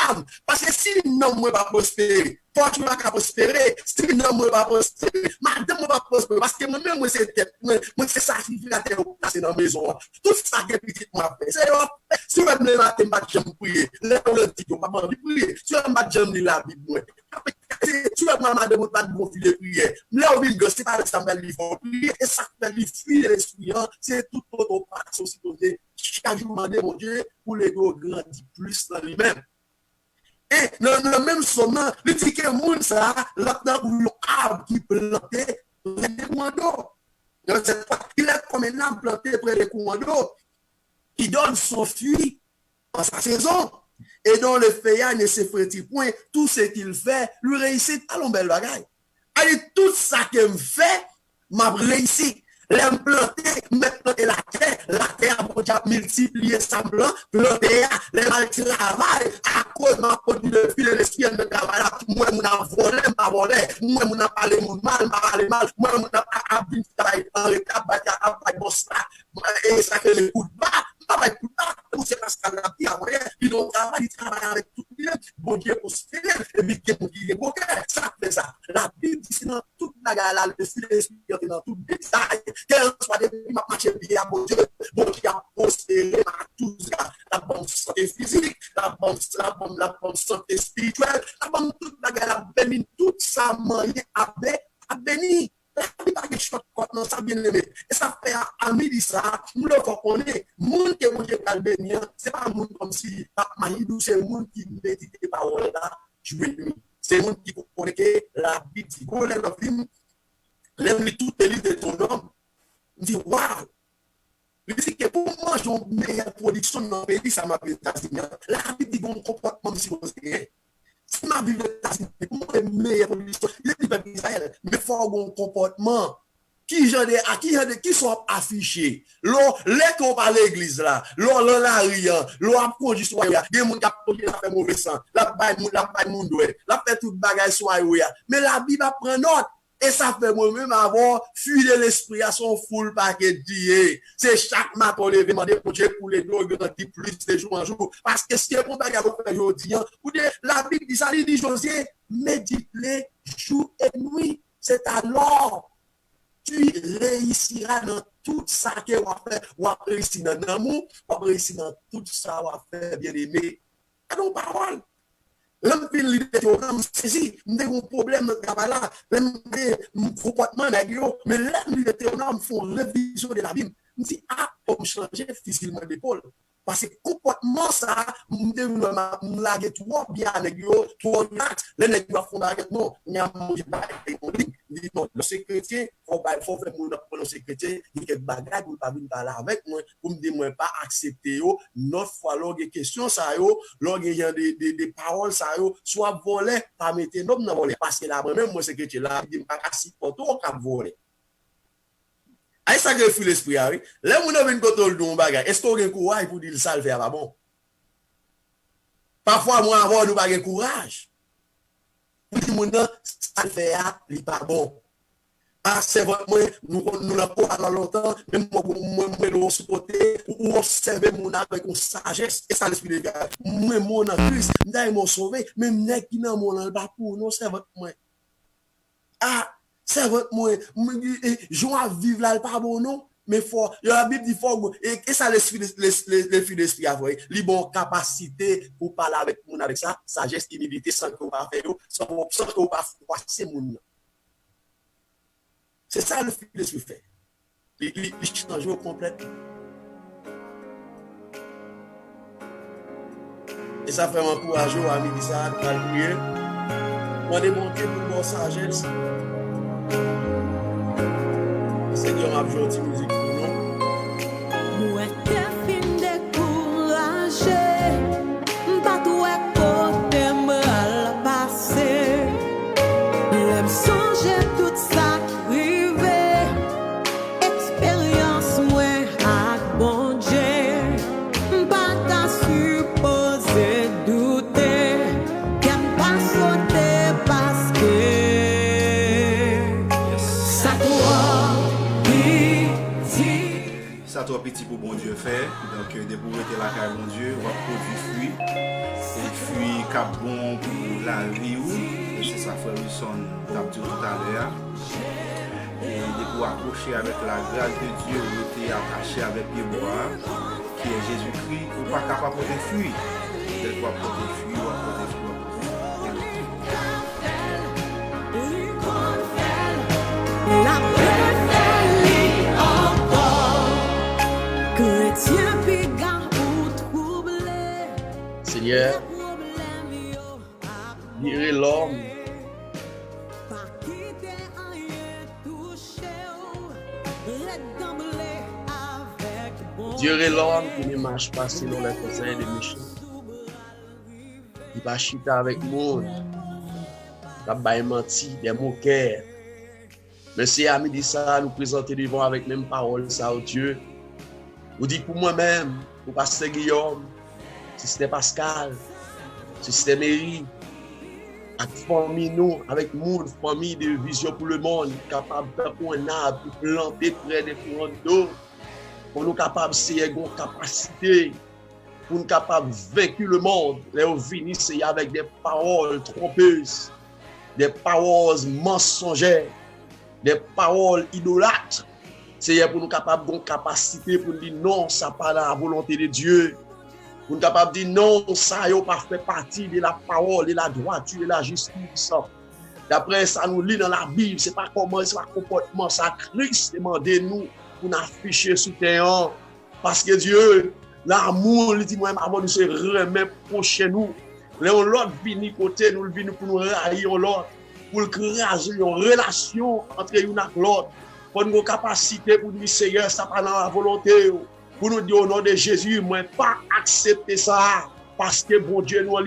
âme. Parce que si non, moi va prospérer, toi tu vas prospérer, si non, moi va prospérer, madame va prospérer. parce que moi-même, moi, c'est tête, moi, c'est sacrificateur pour passer dans la maison. Tout ça que petit m'a fait. C'est si même le matin, je vais prier. Le dit, je vais pas prier. Si je vais la Bible, tu vas madame de pas de bon fil de prière. Là où il gosse, c'est pas ça il faut prier et ça fait lui fuir l'esprit. C'est tout autre passe aussi côté. Chaque jour demander mon Dieu pour les grandir plus dans lui-même. Et dans le même sommet, il dit que monde ça, là-dedans où l'arbre qui planté près des courants d'eau. Donc c'est pas qu'il est comme un arbre planté près des courants d'eau qui donne son fruit en sa saison. Et dont le feuillage ne se frétille point, tout ce qu'il fait, lui réussit à l'on belle bagaille. Allez, tout ça qu'il me fait, m'a réussi. L'implanter, maintenant la terre a déjà multiplié semblant, planter, les mal travail, à cause de ma produit de fil et l'esprit de travail, moi, mon a volé, m'a volé, moi, mon a parlé mal, m'a parlé mal, moi, mon a abîmé travail en l'état, bon ça, et ça fait le coup de bas. Travail tout ça, c'est parce qu'à la vie, après, il travaille avec tout le monde, bon Dieu prospère, et puis il est bon cœur, ça fait ça. La Bible dit, c'est dans toute la gale, le fil de l'esprit, dans tout détail, quel soit depuis ma marche bien, bon Dieu a prospéré à tout ça, la bonne santé physique, la bonne santé spirituelle, la bonne toute la gale, a béni, tout ça, moyen à béni. Non, ça bien aimé. Et ça fait à midi ça, nous le connaissons. Monde qui est calbénien, c'est pas un monde comme si Maïdou, c'est un monde qui médite les paroles là, c'est un monde qui connaît que la Bible dit, quand on est dans le film, l'ennemi tout est livre de ton homme, on dit waouh! Il dit que pour moi, j'ai une meilleure production dans le pays, ça m'a fait la Bible dit bon comportement si vous avez. Si ma vie est pour moi, le meilleur production, il est du peuple d'Israël, mais il faut avoir un comportement qui sont affichés. Les qu'on parle à l'église là, l'on la rien, l'on a produit soya, des gens qui ont produit la fait mauvais sang, la paille moun doué, la fait tout bagage soya. Mais la Bible prend note. Et ça fait moi-même avoir fui de l'esprit à son full paquet d'hier. C'est chaque matin qu'on les demande pour Dieu pour les deux grandir plus de jour en jour. Parce que c'est pour bagage qu'on fait aujourd'hui. La Bible dit ça, il dit Josué, médite-les jour et nuit. C'est alors tu réussiras dans tout ça que tu vas faire. Tu vas réussir dans l'amour, tu vas réussir dans tout ça que tu vas faire, bien aimé. À nos paroles. L'homme fait l'idéogramme, saisi, nous avons un problème de travail là, l'homme comportement d'ailleurs, mais l'homme l'idéogramme font révision de la Bible. Nous dit, on changer physiquement d'épaule. Parce que comportement ça, nous devons laguer trop bien avec eux, trop relax. Les nègres font la non, il y a un dit non, le chrétien, il faut faire mon chrétien, il y a des bagages pour ne pas venir parler avec moi, pour me dire, moi, pas accepter, notre fois, lors des questions, ça, lors des paroles, ça, soit volé, pas mettre un homme dans voler. Parce que là, moi-même, moi, c'est chrétien, là, je ne dis pas assis pour tout, on va voler. Aïe, ça que fait l'esprit, oui. Là, on a une contrôle de mon bagage. Est-ce qu'on a un courage pour dire ça, le faire, pas bon? Parfois, moi, avoir nous pas de courage. Pour dire, mon nom, ça le fait, il pas bon. Ah, c'est vrai, moi, nous l'avons pas pendant longtemps, même moi, nous supporter, ou observer mon âme avec une sagesse, et ça, l'esprit de gars. Moi, mon âme, Christ, nous m'ont sauvé, même nous qui n'ont mon âme, pas pour nous, c'est vrai, moi. Ah, c'est vrai, moi, je vais vivre là, pas bon, non, mais fort, la Bible dit fort, et ça, l'esprit d'esprit, il a une capacité pour parler avec mon avec ça, sagesse, humilité, sans qu'on va faire, sans qu'on va froisser mon. C'est ça le fil d'esprit fait. Il change complètement. Et ça fait m'encourager à midi ça, à prier. On démonter pour mon sagesse. Seigneur m'a joué une musique pour nous. Moi t'es fin découragé, pas toi côté mal passé. L'aime songer tout ça privé, expérience moi à bon Dieu, pas qu'à supposer douter, qu'elle pas sauter parce que ça ça trop petit pour bon Dieu faire. Donc, dès pour être là, car bon Dieu, on va produire fruit. Et fruit cap bon pour la vie. Et c'est ça, frère Wilson, t'a dit tout à l'heure. Et ou accroché avec la grâce de Dieu, ou était attaché avec pied bois, qui est Jésus-Christ, ou pas capable de fuir. Dès qu'on peut fuir, ou à côté fuir. La préférée encore, chrétien pigan ou troublé, Seigneur, problème yo, libérez l'homme pas quitter rien touché, red d'emblée avec bon Dieu est l'homme qui ne marche pas selon les conseils des méchants. Il va chuter avec le monde. Il va mentir, des moqueurs. Mais c'est à midi ça, nous présenter devant avec même parole, ça, au Dieu. Vous dites pour moi-même, pour Pasteur Guillaume, si c'était Pascal, si c'était Mary, avec famille nous, avec monde, famille de vision pour le monde, capable de faire un arbre, pour planter près des courants d'eau, pour nous capables de avoir une capacité, pour nous capables de vaincre le monde. Là, on finit, c'est avec des paroles trompeuses, des paroles mensongères, des paroles idolâtres. C'est pour nous capables de capacité pour dire non, ça pas la volonté de Dieu. Pour nous capables de dire non, ça n'a pas fait partie de la parole, de la droiture, de la justice. D'après ça, nous lit dans la Bible, c'est pas comment, c'est pas comportement, ça Christ demande nous pour nous afficher sous terre. Parce que Dieu, l'amour, il dit moi, avant nous se remettre proche nous. Là, on l'autre vini côté, nous le vini pour nous railler l'autre. Pour créer une relation entre une et l'autre, pour nous capacité pour dire Seigneur, ça pas dans la volonté, pour nous dire au nom de Jésus, moi pas accepter ça, parce que bon Dieu nous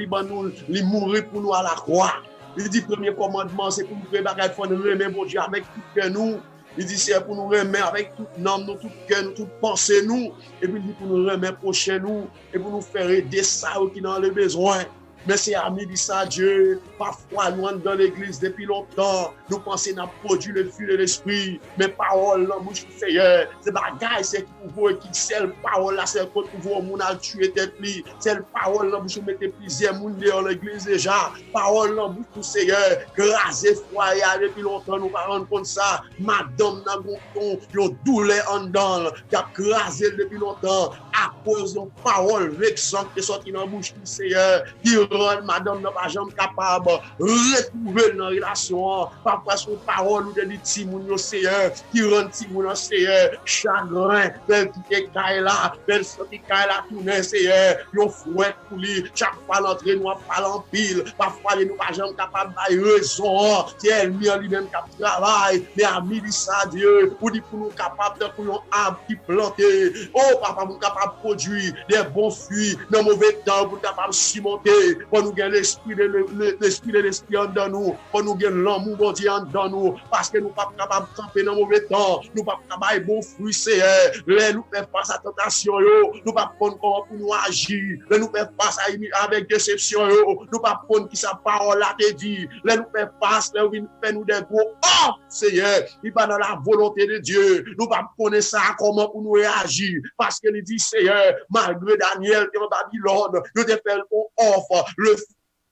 il mourir pour nous à la croix. Il dit premier commandement, c'est pour nous préparer pour nous remettre bon Dieu avec tout cœur nous. Il dit c'est pour nous remettre avec toute âme, tout cœur, toute pensée nous, et puis il dit pour nous remettre prochain nous, et pour nous faire aider ça qui dans le besoin. Mais c'est à midi ça, Dieu. Parfois, nous sommes dans l'église depuis longtemps. Nous pensons qu'on a produit le fil de l'esprit. Mais parole, la bouche du Seigneur, c'est bagaille, c'est qui pouvoir, qui c'est la parole, là, c'est le pouvoir, mon a tué tête li. C'est la parole, la bouche, mettez plusieurs monde dans l'église déjà. Parole, la bouche du Seigneur, grasé, foyer, depuis longtemps, nous ne pas rendre compte ça. Madame, n'a gonton, yon douleur en dedans, qui a grasé depuis longtemps, à cause de parole vexante qui est sortie dans la bouche du Seigneur, qui madame n'a pas jamais capable de retrouver dans la relation. Parfois, son parole ou de dit Timoun Seigneur, qui rend Timoun Seigneur, chagrin, belle qui est là, belle qui est là, tourner Seigneur, yon fouet pour lui, chaque fois l'entrée, nous parle en pile. Parfois, nous pas jamais capable de raison, c'est elle-même lui-même qui travaille, mais à midi ça, Dieu, pour dire pour nous capable de pour un arbre qui planté. Oh, papa, nous capable de produire des bons fruits dans mauvais temps, pour capable de surmonter. Pour nous gagner l'esprit de l'esprit en dans nous, pour nous gagner l'amour bon Dieu en dans nous, parce que nous ne sommes pas capables de camper dans mauvais temps, nous ne sommes pas capables de bon fruit, Seigneur. Là, nous faisons face à la tentation, nous ne sommes pas prendre comment pour nous agir, là, nous faisons face avec déception, nous ne sommes pas prendre qui sa parole a te dit, là, nous faisons face, là, nous faisons des gros, oh, Seigneur, il va dans la volonté de Dieu, nous ne pas connaître ça comment pour nous réagir, parce que il dit, Seigneur, malgré Daniel qui est en Babylone, nous te faisons offre. Le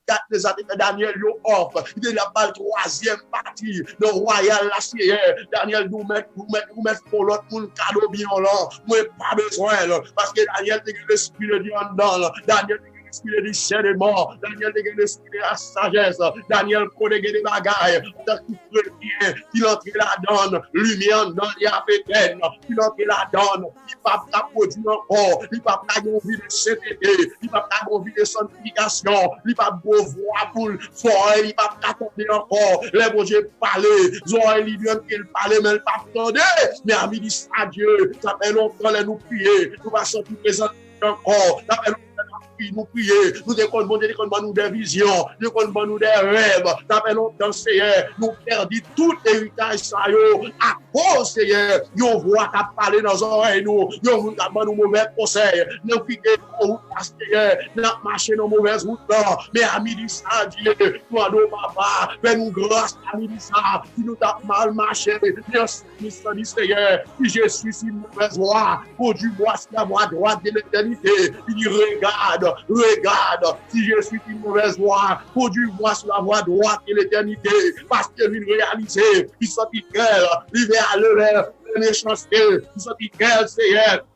4 des années de Daniel, il offre. Il est la troisième partie de Royal la Seigneur. Daniel nous met pour l'autre monde cadeau bien là. Moi, pas besoin là. Parce que Daniel, c'est l'esprit de Dieu en dedans. Daniel, l'esprit de discernement. Daniel, c'est l'esprit de la sagesse. Daniel, connaît des bagailles. Il entre la donne. Lumière dans les appétènes. Il entre la donne. Il ne va pas produire encore. Il ne va pas avoir envie de sainteté. Il ne va pas avoir envie de sanctification. Il ne va pas voir pour le fort. Il ne va pas tomber encore. Les bon Dieu parler. Zoé, il vient qu'il parle, mais il ne va pas attendre. Mais à midi, ça, Dieu, ça fait longtemps que nous prier. Nous va sentir présent encore. Ça fait longtemps nous prier, nous déconnons bon Dieu, nous des visions, nous déconnons nous des rêves, ça fait longtemps, Seigneur, nous perdons tout héritage, ça à cause, Seigneur, nous voix qui parler dans nos oreilles, nous avons nos mauvais conseils, nous quitter nos routes, Seigneur, nous marcher dans mauvais routes, mais à midi, ça, Dieu, nous allons, papa, fais-nous grâce à midi, ça, si nous avons mal marché, merci, Seigneur, si je suis sur une mauvaise voie, conduis-moi sur la voie droite de l'éternité, il regarde, si je suis une mauvaise voie, conduis-moi sur la voie droite de l'éternité, parce que lui réaliser, il sortit cœur, il veut à lever la méchanceté, nous sommes quel Seigneur.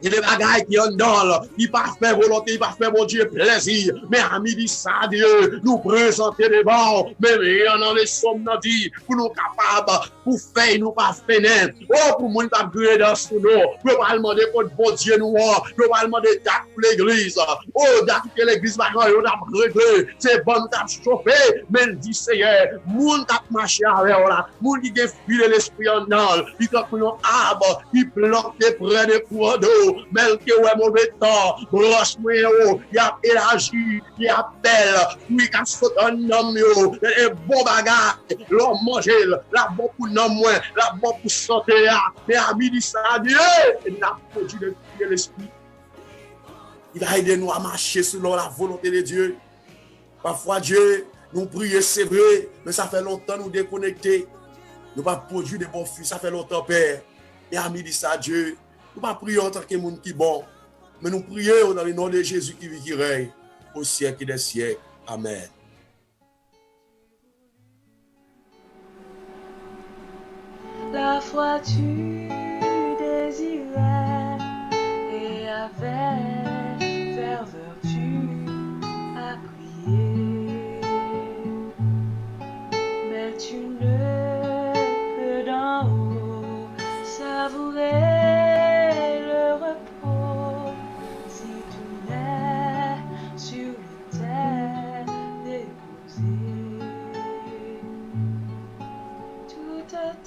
Il y a des bagailles qui en donnent, qui pas fait volonté, qui pas fait mon Dieu plaisir. Mais à midi, ça, Dieu, nous présenter des bons, mais rien dans les sommes, nous dit, pour nous capables, pour faire, nous pas faire. Oh, pour nous, pas brûler dans ce nous. Nous pas demander pour bon Dieu, nous pas demander date pour l'église. Oh, date que l'église, maintenant, on a réglé. C'est bon, nous avons chauffé. Mais il dit, Seigneur, moun tap marché avec là, moun qui a fui l'esprit en dans, il t'a pris un arbre, il planté près des cours d'eau. Mais que ouais mauvais temps, broche moi il a élargi, il appelle, oui quand saute un homme yo, et bon bagage, l'homme manger, la bon pour non moins, la bon pour santé mais à midi ça Dieu, il a produit de l'esprit. Il va aider nous à marcher selon la volonté de Dieu. Parfois Dieu nous prier c'est vrai, mais ça fait longtemps nous déconnecter. Nous pas produire de bons fruits, ça fait longtemps Père. Et à midi ça Dieu, nous ne prions pas en tant que monde qui est bon, mais nous prions dans le nom de Jésus qui vit, qui règne au siècle des siècles. Amen. La foi tu désirais et avec ferveur tu as prié, mais tu ne peux d'en haut savourer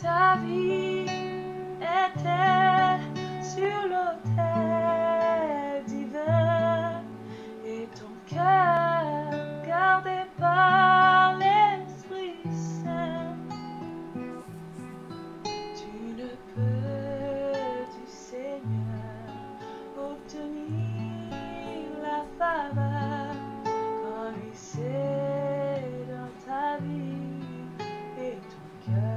ta vie était sur l'autel divin et ton cœur gardé par l'Esprit Saint. Tu ne peux du Seigneur obtenir la faveur quand lui c'est dans ta vie et ton cœur.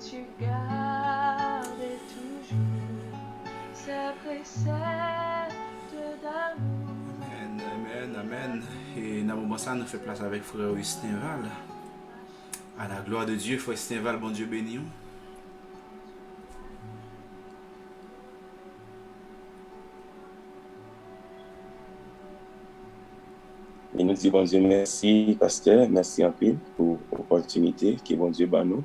Tu gardes toujours ces préceptes d'amour. Amen, amen, amen. Et dans le moment ça, nous fait place avec frère Estinval. À la gloire de Dieu, frère Estinval, bon Dieu béni. Et nous disons bon Dieu merci, pasteur, merci en pile pour l'opportunité que bon Dieu bat nous.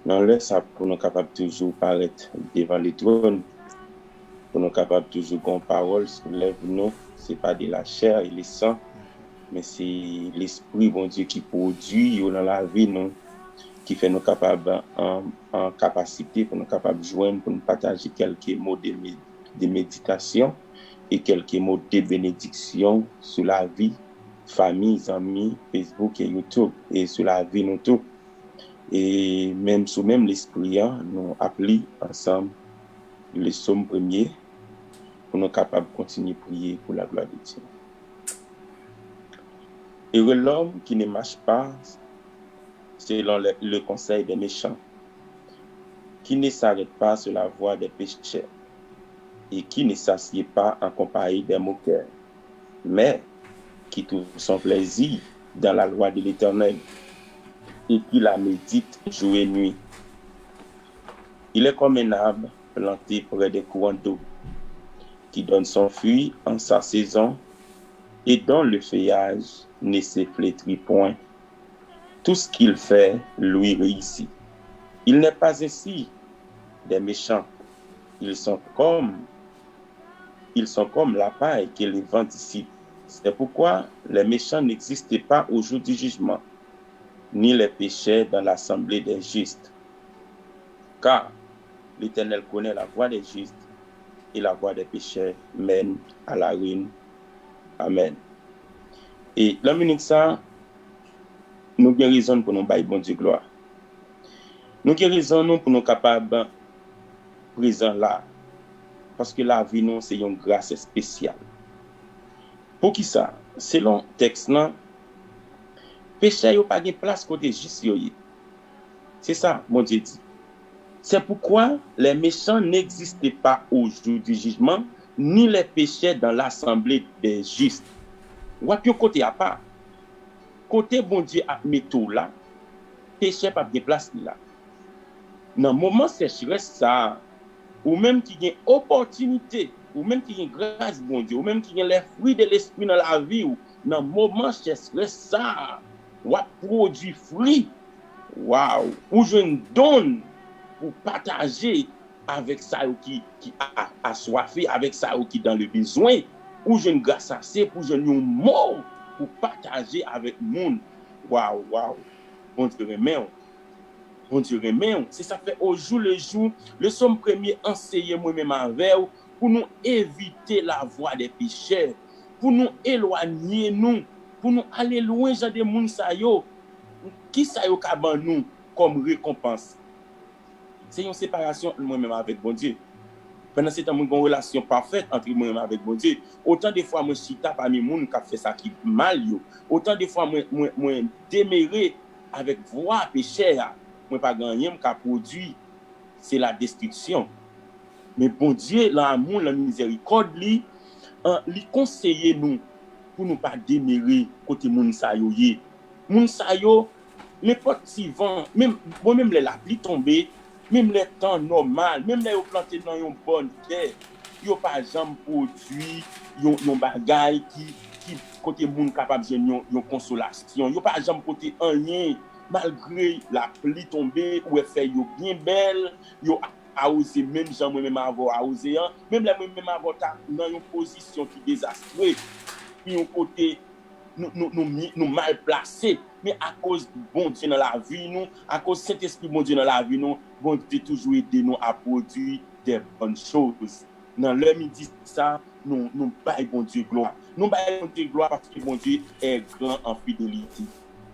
Dans le ça pour nous capables toujours paraître devant les trônes, pour nous capables toujours qu'on parole soulève nous, c'est pas de la chair et le sang, mais c'est l'esprit bon Dieu qui produit dans la vie nous, qui fait nous capables en capacité pour nous capables de joindre, pour nous partager quelques mots de méditation et quelques mots de bénédiction sur la vie, famille, amis, Facebook et YouTube et sur la vie nous tout. Et même sous même l'esprit, nous appelons ensemble le psaume premier pour nous capables de continuer à prier pour la gloire de Dieu. Heureux l'homme qui ne marche pas selon le conseil des méchants, qui ne s'arrête pas sur la voie des pécheurs et qui ne s'assied pas en compagnie des moqueurs, mais qui trouve son plaisir dans la loi de l'Éternel et qui la médite jour et nuit. Il est comme un arbre planté près des courants d'eau, qui donne son fruit en sa saison et dont le feuillage ne se flétrit point. Tout ce qu'il fait lui réussit. Il n'est pas ainsi des méchants. Ils sont comme la paille que les vents dissipent. C'est pourquoi les méchants n'existent pas au jour du jugement, ni les pécheurs dans l'assemblée des justes. Car l'Éternel connaît la voie des justes et la voie des pécheurs mène à la ruine. Amen. Et la minute ça, nous avons raison pour nous bailler bon Dieu gloire. Nous avons raison pour nous capables présent là. Parce que la vie, nous, c'est une grâce spéciale. Pour qui ça? Selon le texte, péché n'a pas de place côté juste. C'est ça, mon Dieu dit. C'est pourquoi les méchants n'existent pas au jour du jugement, ni les pécheurs dans l'assemblée des justes. Ou à côté à part. Côté bon Dieu a mis tout là, péché pas de place là. Dans moment sécheresse ça, ou même qui gagne opportunité, ou même qui gagne grâce bon Dieu, ou même qui gagne les fruits de l'esprit dans la vie, ou dans moment sécheresse ça, ou produit fruit. Waouh, ou je ne donne pour partager avec ça qui a assoiffé, avec ça qui dans le besoin, ou je ne grâce assez pour je ne mot pour partager avec le monde. Waouh, waouh, bon Dieu remet. Bon Dieu remet. C'est ça fait au jour le jour, le somme premier enseigné moi-même avec vous pour nous éviter la voie des pécheurs, pour nous éloigner nous, pour nous aller loin de des monde ça yo. Qui ça yo ka ban nous comme récompense? C'est une séparation moi-même avec bon Dieu. Pendant ce temps, moi une relation parfaite entre moi-même avec bon Dieu. Autant de fois moi chita parmi moun qui fait ça qui mal yo. Autant de fois moi déméré avec voix pécheur, moi pas gagner m'ka produit c'est la destruction. Mais bon Dieu l'amour, la miséricorde li conseiller nous pour nous pas démérer côté moun sa yo yé. Moun sa yo n'importe si vent, même la pluie tombée, même les temps normal, même les planté dans une bonne terre, yo pas jamais produit yon bagay qui côté moun capable de yon consolation, yo pas jamais côté rien malgré la pluie tombée ou fait yo bien belle, yo arrosé même gens même avoir arrosé, même les même avoir dans une position qui désastreuse, puis un côté nous mal placés, mais à cause du bon Dieu dans la vie nous, à cause de cet esprit bon Dieu dans la vie nous, bon Dieu toujours aider nous à produire des bonnes choses. Dans le midi ça, nous baillons bon Dieu gloire. Nous baillons bon Dieu gloire parce que bon Dieu est grand en fidélité.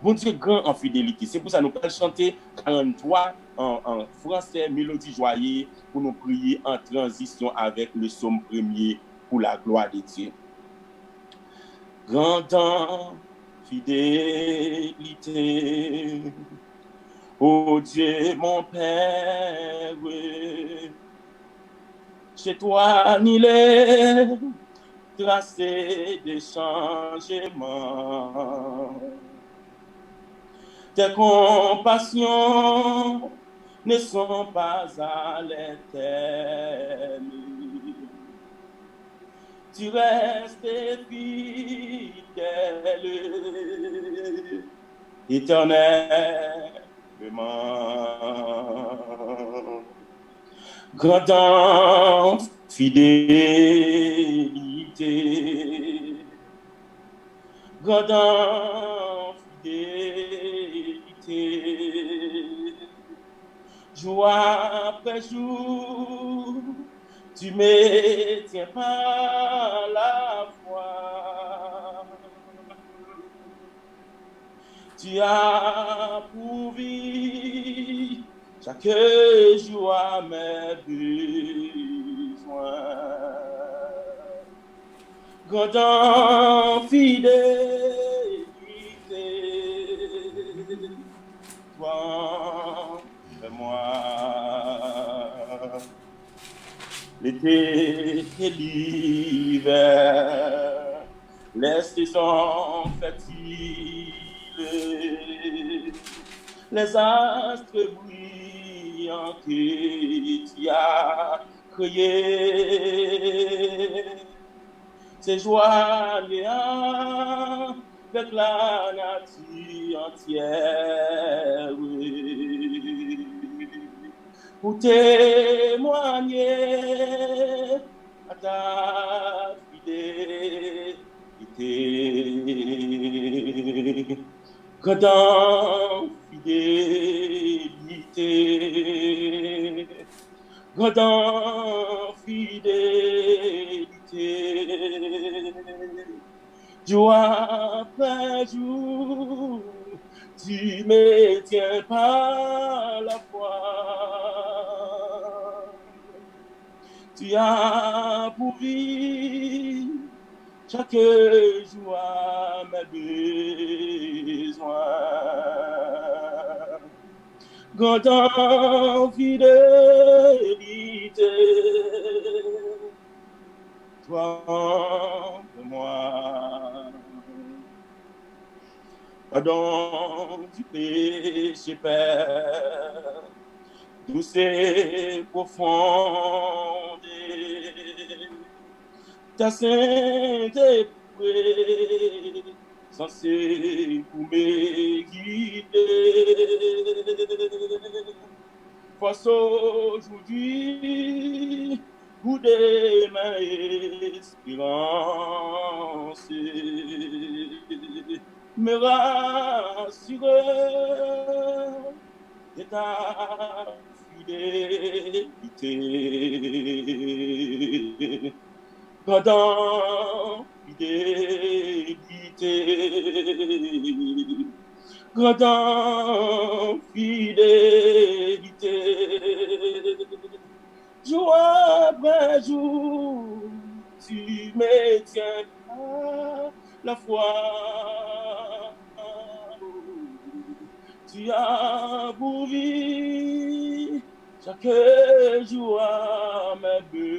Bon Dieu est grand en fidélité. C'est pour ça que nous allons chanter 43 en français, mélodie joyeuse, pour nous prier en transition avec le psaume premier pour la gloire de Dieu. Grand en fidélité, ô Dieu mon Père, chez toi ni les tracés de changement. Tes compassions ne sont pas à l'éternel. Tu restes fidèle, éternellement. Grand en fidélité, grand en fidélité, jour après jour, tu me tiens par la foi. Tu as pourvu chaque jour à mes besoins. Grand en fidélité, toi et moi. L'été et l'hiver, les saisons fertiles, les astres brillants que tu as créés, ces joies liées avec la nature entière. Pour témoigner à ta fidélité, quand en fidélité, quand en fidélité, jour après jour, tu me tiens par la foi. Tu as pourvu chaque jour à mes besoins. Quand en fidélité, toi et moi. Pardon du péché, Père, douce et profonde, ta sainte éprouée, censée pour me guider. Force aujourd'hui, pour demain espérance, me rassurer de ta fidélité. Grandant fidélité, grandant fidélité, jour après jour, tu me tiens à la foi. Tu as pourvu chaque jour à mes besoins.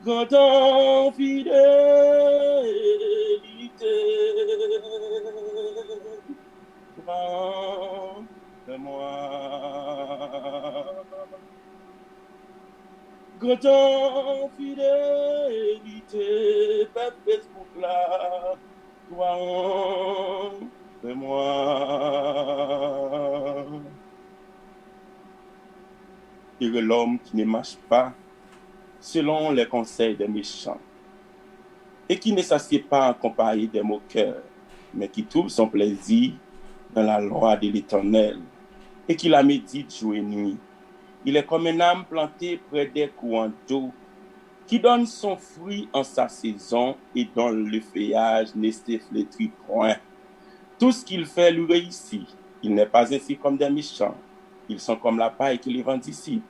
Grandant fidélité, prends de moi. Grandant fidélité, peuple Facebook là, toi de moi. Et l'homme qui ne marche pas selon les conseils des méchants, et qui ne s'assied pas en compagnie des moqueurs, mais qui trouve son plaisir dans la loi de l'Éternel, et qui la médite jour et nuit. Il est comme une âme plantée près des courants d'eau, qui donne son fruit en sa saison, et dont le feuillage ne se flétrit point. Tout ce qu'il fait lui réussit. Il n'est pas ainsi comme des méchants. Ils sont comme la paille qui les vend d'ici.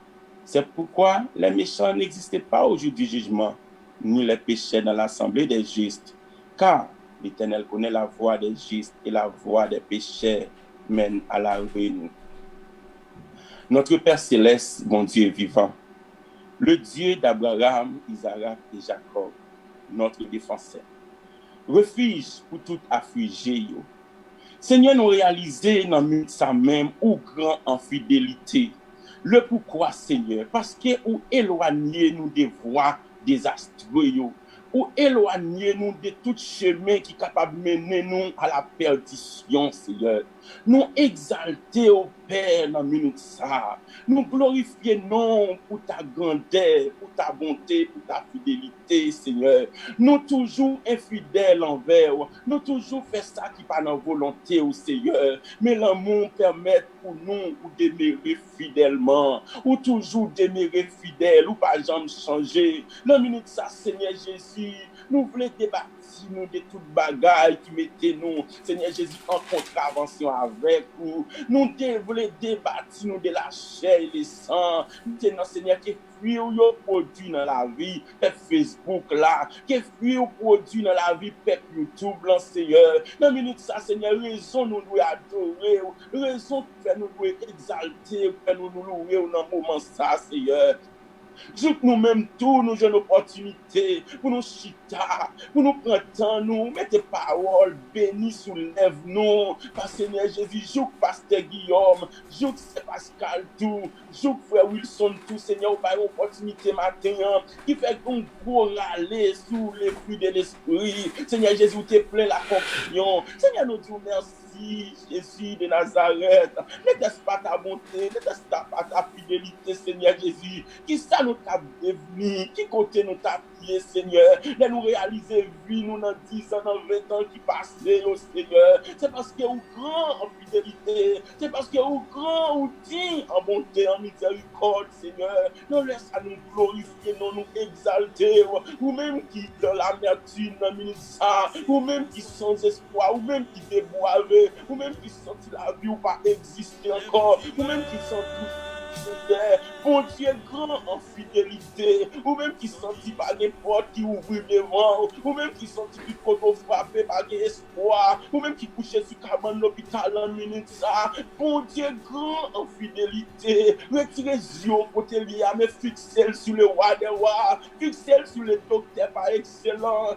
C'est pourquoi les méchants n'existaient pas au jour du jugement, ni les pécheurs dans l'assemblée des justes. Car l'Éternel connaît la voie des justes et la voie des pécheurs mène à la ruine. Notre Père céleste, bon Dieu vivant, le Dieu d'Abraham, Isaac et Jacob, notre défenseur, refuge pour tout affligé. Seigneur, nous réaliser dans sa même ou grand en fidélité. Le pourquoi, Seigneur, parce que ou éloigner nous des voies désastreuses, ou éloigner nous de tout chemin qui est capable de mener nous à la perdition, Seigneur. Nous exalter au Père dans minute ça. Nous glorifier non pour ta grandeur, pour ta bonté, pour ta fidélité, Seigneur. Nous toujours infidèles envers, nous toujours faire ça qui pas dans volonté au Seigneur. Mais l'amour permet pour nous ou demeurer fidèlement, ou toujours demeurer fidèle, ou pas jamais changer. La minute ça, Seigneur Jésus, nous voulons débattre nous de toute bagaille qui mettait nous, Seigneur Jésus, en contravention avec vous. Nous voulons débattre nous de la chair et le sang. Seigneur, qui fruit ou produit dans la vie, Facebook là, qui fruit ou produit dans la vie, YouTube là, Seigneur. Dans minute ça, Seigneur, raison nous doit adorer, raison fait nous doit exalter, fait nous louer dans le moment ça, Seigneur. Juste nous-mêmes, tous nous avons l'opportunité pour nous chita, pour nous prendre temps, nous mettre des paroles bénies sous lèvres nous. Parce que Seigneur Jésus, joue Pasteur Guillaume, joue Pascal tout, joue Frère Wilson tout, Seigneur, par l'opportunité matin, qui fait qu'on gros râler sous les fruits de l'esprit. Seigneur Jésus, te plaît la confusion. Seigneur, nous disons merci. Jésus de Nazareth, ne laisse pas ta bonté, ne laisse pas ta fidélité, Seigneur Jésus. Qui ça nous t'a devenu, qui côté nous t'a prié, Seigneur. De nous réaliser vie, nous dans 10 ans, dans 20 ans qui passaient, au Seigneur. C'est parce que vous grand en fidélité, c'est parce que vous grand ou digne en bonté, en miséricorde, Seigneur. Nous laisse à nous glorifier, nous exalter, ou même qui dans l'amertume, dans le ministère, ou même qui sans espoir, ou même qui déboivent, ou même qui sentent la vie ou pas exister encore, ou même qui sentent Bon Dieu grand en fidélité, ou même qui sentit par n'importe qui ouvrir devant, ou même qui sentit qui koto frappé par espoir, ou même qui couchait sur cabane l'hôpital en minute ça. Bon Dieu grand en fidélité, retirez yeux côté lié, mais fixez sur le roi des rois, fixez sur le docteur par excellent,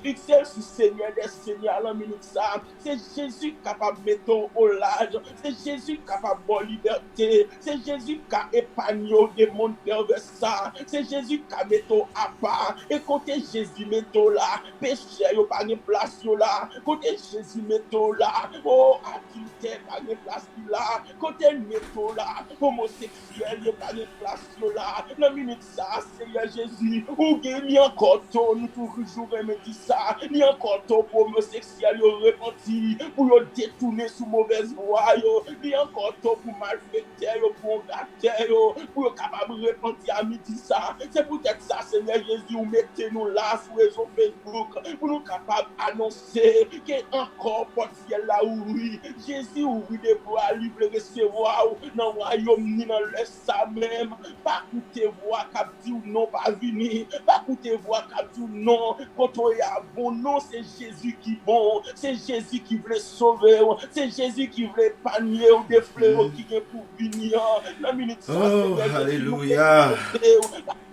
fixez sur Seigneur des seigneurs en minute ça. C'est Jésus capable de mettre au large, c'est Jésus capable de liberté, c'est Jésus qui a épargné des mondes vers ça, c'est Jésus qui a mis à part, et côté Jésus met là, péché yo pas de place là, côté Jésus met là, oh adultère pas de place là, côté met là, homosexuel yo pas de place là, la minute ça, Seigneur Jésus, ou gagne encore tôt, nous toujours aimer dire ça, il y a encore tôt pour homosexuel yo repenti, pour yo détourner sous mauvaise voie yo, il y a encore tôt pour malfaiteur yo, pour gâter yo, pour yo capable de repentir à midi ça, c'est peut-être ça, Seigneur Jésus, ou mettez-nous là sur réseau Facebook, pour nous capables d'annoncer qu'il y a encore porte-ciel là ouvri, Jésus ouvri des voies libres de recevoir dans le royaume ni dans le ça même, pas écouter voix qui dit non pas venir, pas écouter voix qui dit non, quand on est à bon non, c'est Jésus qui est bon, c'est Jésus qui veut sauver, c'est Jésus qui veut épargner ou des fleurs qui viennent pour venir, la minute ça, alléluia.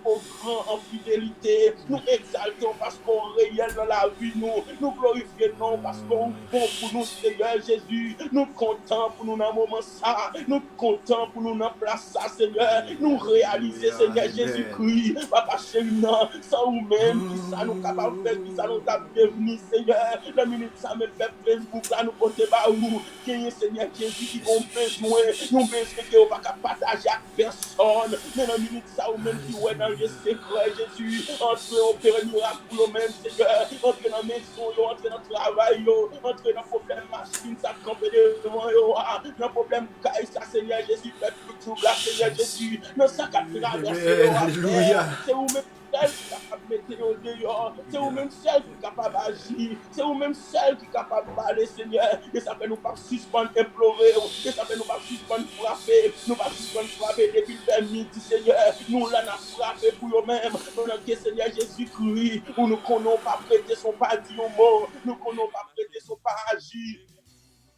Au grand en fidélité, nous exaltons parce qu'on réel dans la vie, nous glorifions parce qu'on est bon pour nous, Seigneur Jésus, nous comptons pour nous dans le moment ça, nous comptons pour nous dans la place ça, Seigneur, nous réaliser, Seigneur Jésus-Christ, Papa chéri, ça ou même, qui ça nous capable de faire, qui ça nous capable de venir, Seigneur, la minute ça me fait Facebook, là nous comptons pas où, qui est Seigneur Jésus qui ont besoin, nous besoin que on va pas partager avec personne, mais la minute ça ou même qui est dans le secret, Jésus, entrer au Père miracle pour eux-mêmes, Seigneur, entrer dans la maison, entrer dans le travail, entrer dans le problème machine, ça camper devant, dans le problème caille, ça, Seigneur Jésus, fait tout là, Seigneur Jésus, dans ça qu'a traversé, c'est vous-même seul qui est capable de mettre au dehors, c'est vous-même seul qui est capable d'agir, c'est vous-même seul qui est capable de parler, Seigneur, et ça fait nous pas suspendre, implorer, et ça fait nous pas suspendre, frapper, nous pas suspendre, frapper depuis le midi, Seigneur, nous là, nous frappé pour nous-mêmes, nous avons Seigneur Jésus-Christ, où nous ne connaissons pas prêter son pas dit au mot, nous ne connaissons pas prêter son pas agir,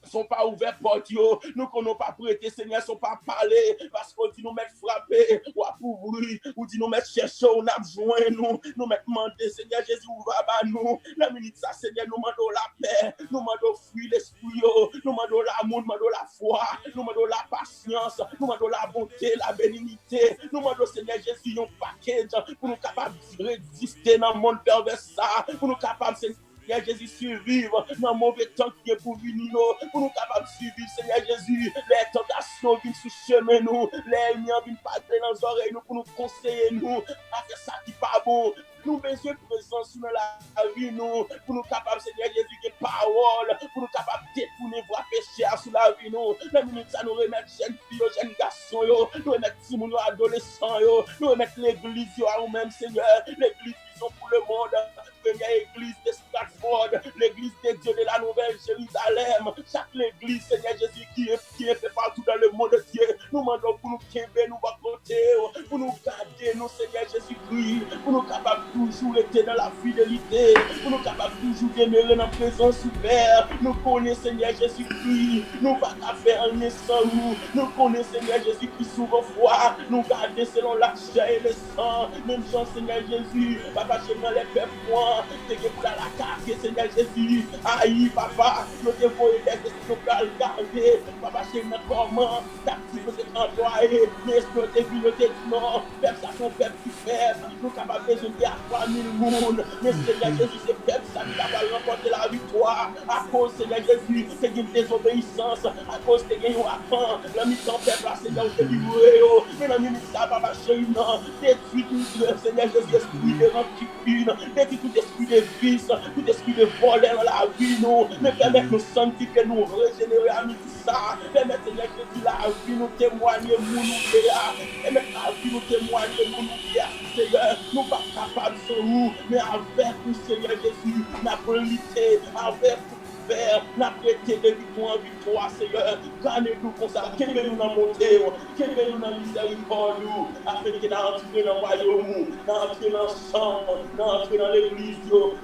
sont pas ouverts porte yo, nous qu'on n'a pas prêté, Seigneur, sont pas parlé, parce qu'on dit nous mettre frapper, ou à couvrir, ou dit nous mettre chercher, on a besoin, nous mettre demander, Seigneur Jésus, où va bah nous, la minute ça, Seigneur, nous demandons la paix, nous demandons fruit l'esprit, nous demandons l'amour, nous demandons la foi, nous demandons la patience, nous demandons la bonté, la bénignité, nous demandons, Seigneur Jésus, un package, pour nous capables de résister dans le monde pervers ça, pour nous capables, Seigneur Jésus, survivre dans le mauvais temps qui est pour venir, pour nous capables de suivre, Seigneur Jésus, les tentations viennent sous chemin, nous, les ennemis viennent parler dans les oreilles, nous, pour nous conseiller, nous, à faire ça qui n'est pas bon. Nous besoin de présence dans la vie, nous, pour nous capables, Seigneur Jésus, de parole, pour nous capables de détourner, voir pécher sur la vie, nous. La minute, ça nous remettre jeunes filles, jeunes garçons, nous remettre Simon, adolescents, nous remettre l'église à nous-mêmes, Seigneur, l'église vision pour le monde. Première église de Stratford, l'église de Dieu de la Nouvelle Jérusalem, chaque église, Seigneur Jésus, qui est fait partout dans le monde de Dieu, nous demandons pour nous quimber, nous côté, pour nous garder, nous, Seigneur Jésus-Christ, pour nous capables toujours être dans la fidélité, pour nous capables toujours demeurer dans la présence du Père, nous connaissons, Seigneur Jésus-Christ, nous pas qu'à faire un sans nous connaissons, Seigneur Jésus-Christ, sous vos foi, nous garder selon la chair et le sang, même chose, Seigneur Jésus, papa, chez nous, les peuples, te gen pour la carte, Seigneur Jésus. Aïe, papa, nous te voyons des questions pour le garder. Papa, chez nous, comment t'actives de employé, mais est-ce que tu vu, te dit non, peuple, ça son peuple qui fait, nous capables de résoudre à 3000 personnes. Mais Seigneur Jésus, c'est peuple, ça qui capable de remporter la victoire. À cause, Seigneur Jésus, c'est une désobéissance, à cause de gagner un enfant, la mi-temps peuple, Seigneur, te livré. Mais la minute, ça, papa, chez nous, détruit tout, Seigneur Jésus, esprit de rancune, détruit tout esprit de vice, tout esprit de voler dans la vie, nous, mais permettre nous sentir que nous régénérer à midi ça, permettre Seigneur Jésus la vie nous témoigner, nous permettre la vie nous témoigner, nous Seigneur, nous pas capables de nous, mais avec nous, Seigneur Jésus, la polité, avec faire, n'a prêté de victoire en victoire, Seigneur. Gardez-nous comme ça, qu'aimez-nous dans mon Dieu, qu'aimez-nous dans miséricorde, afin que nous entrions dans le royaume, nous entrions dans le champ, nous entrions dans l'église,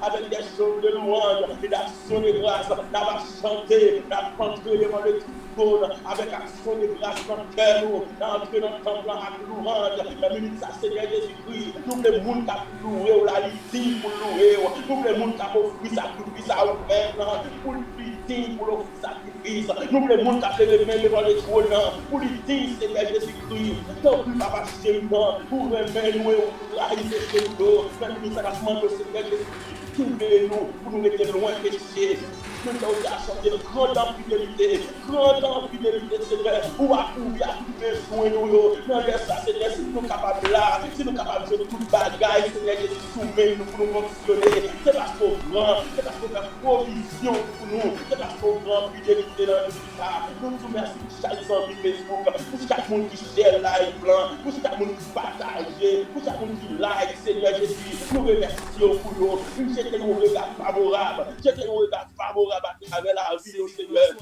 avec des chants de louange, et d'actions de grâce, nous allons chanter, nous allons entrer devant le trône, avec action de grâce dans le cœur, nous allons entrer dans le temple avec louange, la minute ça, Seigneur Jésus-Christ, nous les gens qui ont loué, la litière pour louer, nous les gens qui ont offert sacrifice à vous-même, pour le dire, pour l'offrir sacrifice, nous les gens qui ont fait les mains devant le trône, pour lui dire, Seigneur Jésus-Christ, non plus papa chez moi, pour me mettre louer, pour réaliser chez nous, même si ça n'a pas de Seigneur Jésus-Christ, trouvez-nous, pour nous mettre loin péché. Nous avons à chanter grande en fidélité, Seigneur, ou à couvrir à tout besoin, nous, ça, Seigneur, si nous sommes capables là, si nous sommes capables de tout bagaille, Seigneur Jésus, soumet nous pour nous fonctionner, c'est parce qu'on grand, c'est parce qu'on a provision pour nous, c'est parce qu'on grand fidélité dans tout ça. Nous nous remercions pour chaque ami Facebook, pour chaque monde qui share live plan, pour chaque monde qui partage, pour chaque monde qui like, Seigneur Jésus, nous remercions pour nous, nous jetons un regard favorable, à travers la vie, Seigneur.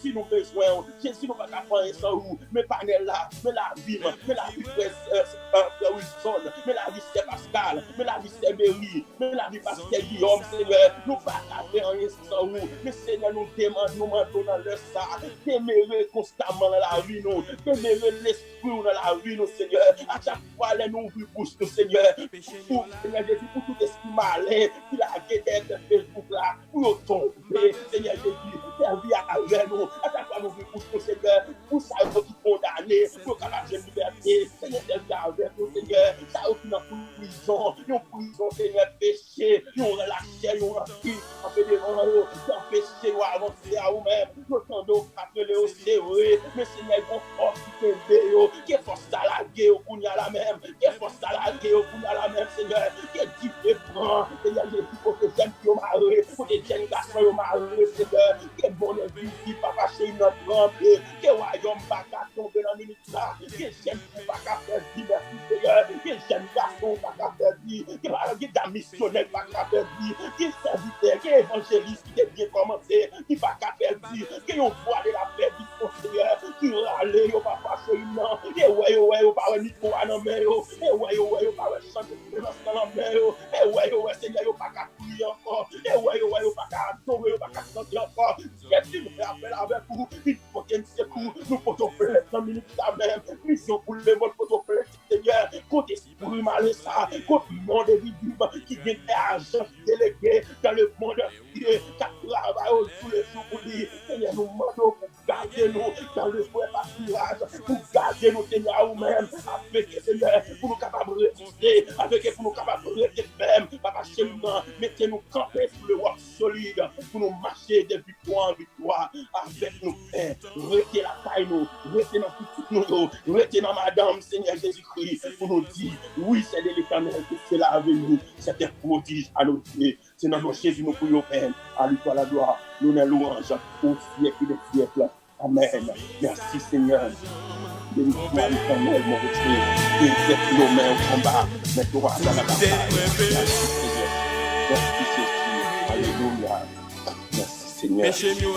Si nous besoin, si nous pas faire sans vous, mais pas là, mais la vie, Wilson, mais la vie c'est Pascal, mais la vie c'est Mary, mais la vie c'est Guillaume, Seigneur, nous pas faire rien sans vous, mais Seigneur nous demande, nous mentons dans le sac, témérer constamment dans la vie, nous, témérer l'esprit dans la vie, nous, Seigneur, à chaque fois, les nous ouvrons bouche, nous, Seigneur, pour Seigneur Jésus, pour tout esprit malin, qui a guetté de Facebook là, pour tomber, Seigneur Jésus, servir avec nous. À chaque fois, nous voulons pour Seigneur, pour ça, nous qui condamnés, pour capable de liberté, Seigneur, servir avec nous, Seigneur, ça, nous sommes en prison, Seigneur, péché, nous relâché, nous remplis, en fait, devant nous, sans péché, nous avancer à vous-même, nous tendons appeler au Seigneur, mais Seigneur, qu'on force qui est qui est force à la guerre, au Kounia la même, qui est force à la guerre, au Kounia la même, Seigneur, qui est dit et prend, Seigneur, Jésus, pour que j'aime qui au mari, pour que j'aime garçon au mari, Seigneur, qui est bon et vie, papa chez notre rempli, qui est royaume pas qu'à tomber dans la minute là, qui est j'aime pas qu'à faire vie, merci Seigneur, qui est j'aime garçon pas qu'à faire vie, qui est d'un missionnaire pas qu'à faire vie, qui est serviteur, qui est évangéliste, qui est bien commencé, qui pas qu'à faire vie, qui est on voit de la paix du Seigneur, qui râle, au papa chez non, et ouais, pas ni pour un homme, et ouais, pas chanter dans la main, et ouais, Seigneur, pas qu'à prier encore, et ouais, pas qu'à tomber, pas qu'à chanter encore, si nous faisons appel avec vous, il faut qu'il y ait un secours, nous pouvons faire dans minute la même, mission pour le monde, pour faire Seigneur, contre esprit malin ça, contre le monde invisible qui vient d'argent délégué dans le monde entier, qui travaille tous les jours pour dire, Seigneur, nous demandons pour garder nous dans le fouet pâturage, pour garder nous, Seigneur, nous-mêmes, avec Seigneur, pour nous capables de résister, avec pour nous capables de rester fermes, papa chez nous, mettez-nous camper sur le roc solide, pour nous marcher de victoire en victoire, avec nous, Père, restez la taille nous, restez dans tout nous, restez dans Madame, Seigneur Jésus-Christ, pour nous dire, oui, c'est de l'Éternel que c'est là avec nous, c'est un prodige à nos pieds, c'est dans nos Jésus, nous prions, Père, à lui soit la gloire, nous les louanges, au siècle des siècles. Amen. Merci Seigneur. Bénis-toi l'Éternel, mon Dieu. Exerce nos mains au combat. Mets-toi dans la bataille. Merci Seigneur. Merci Jésus. Alléluia. Merci Seigneur. Merci Seigneur.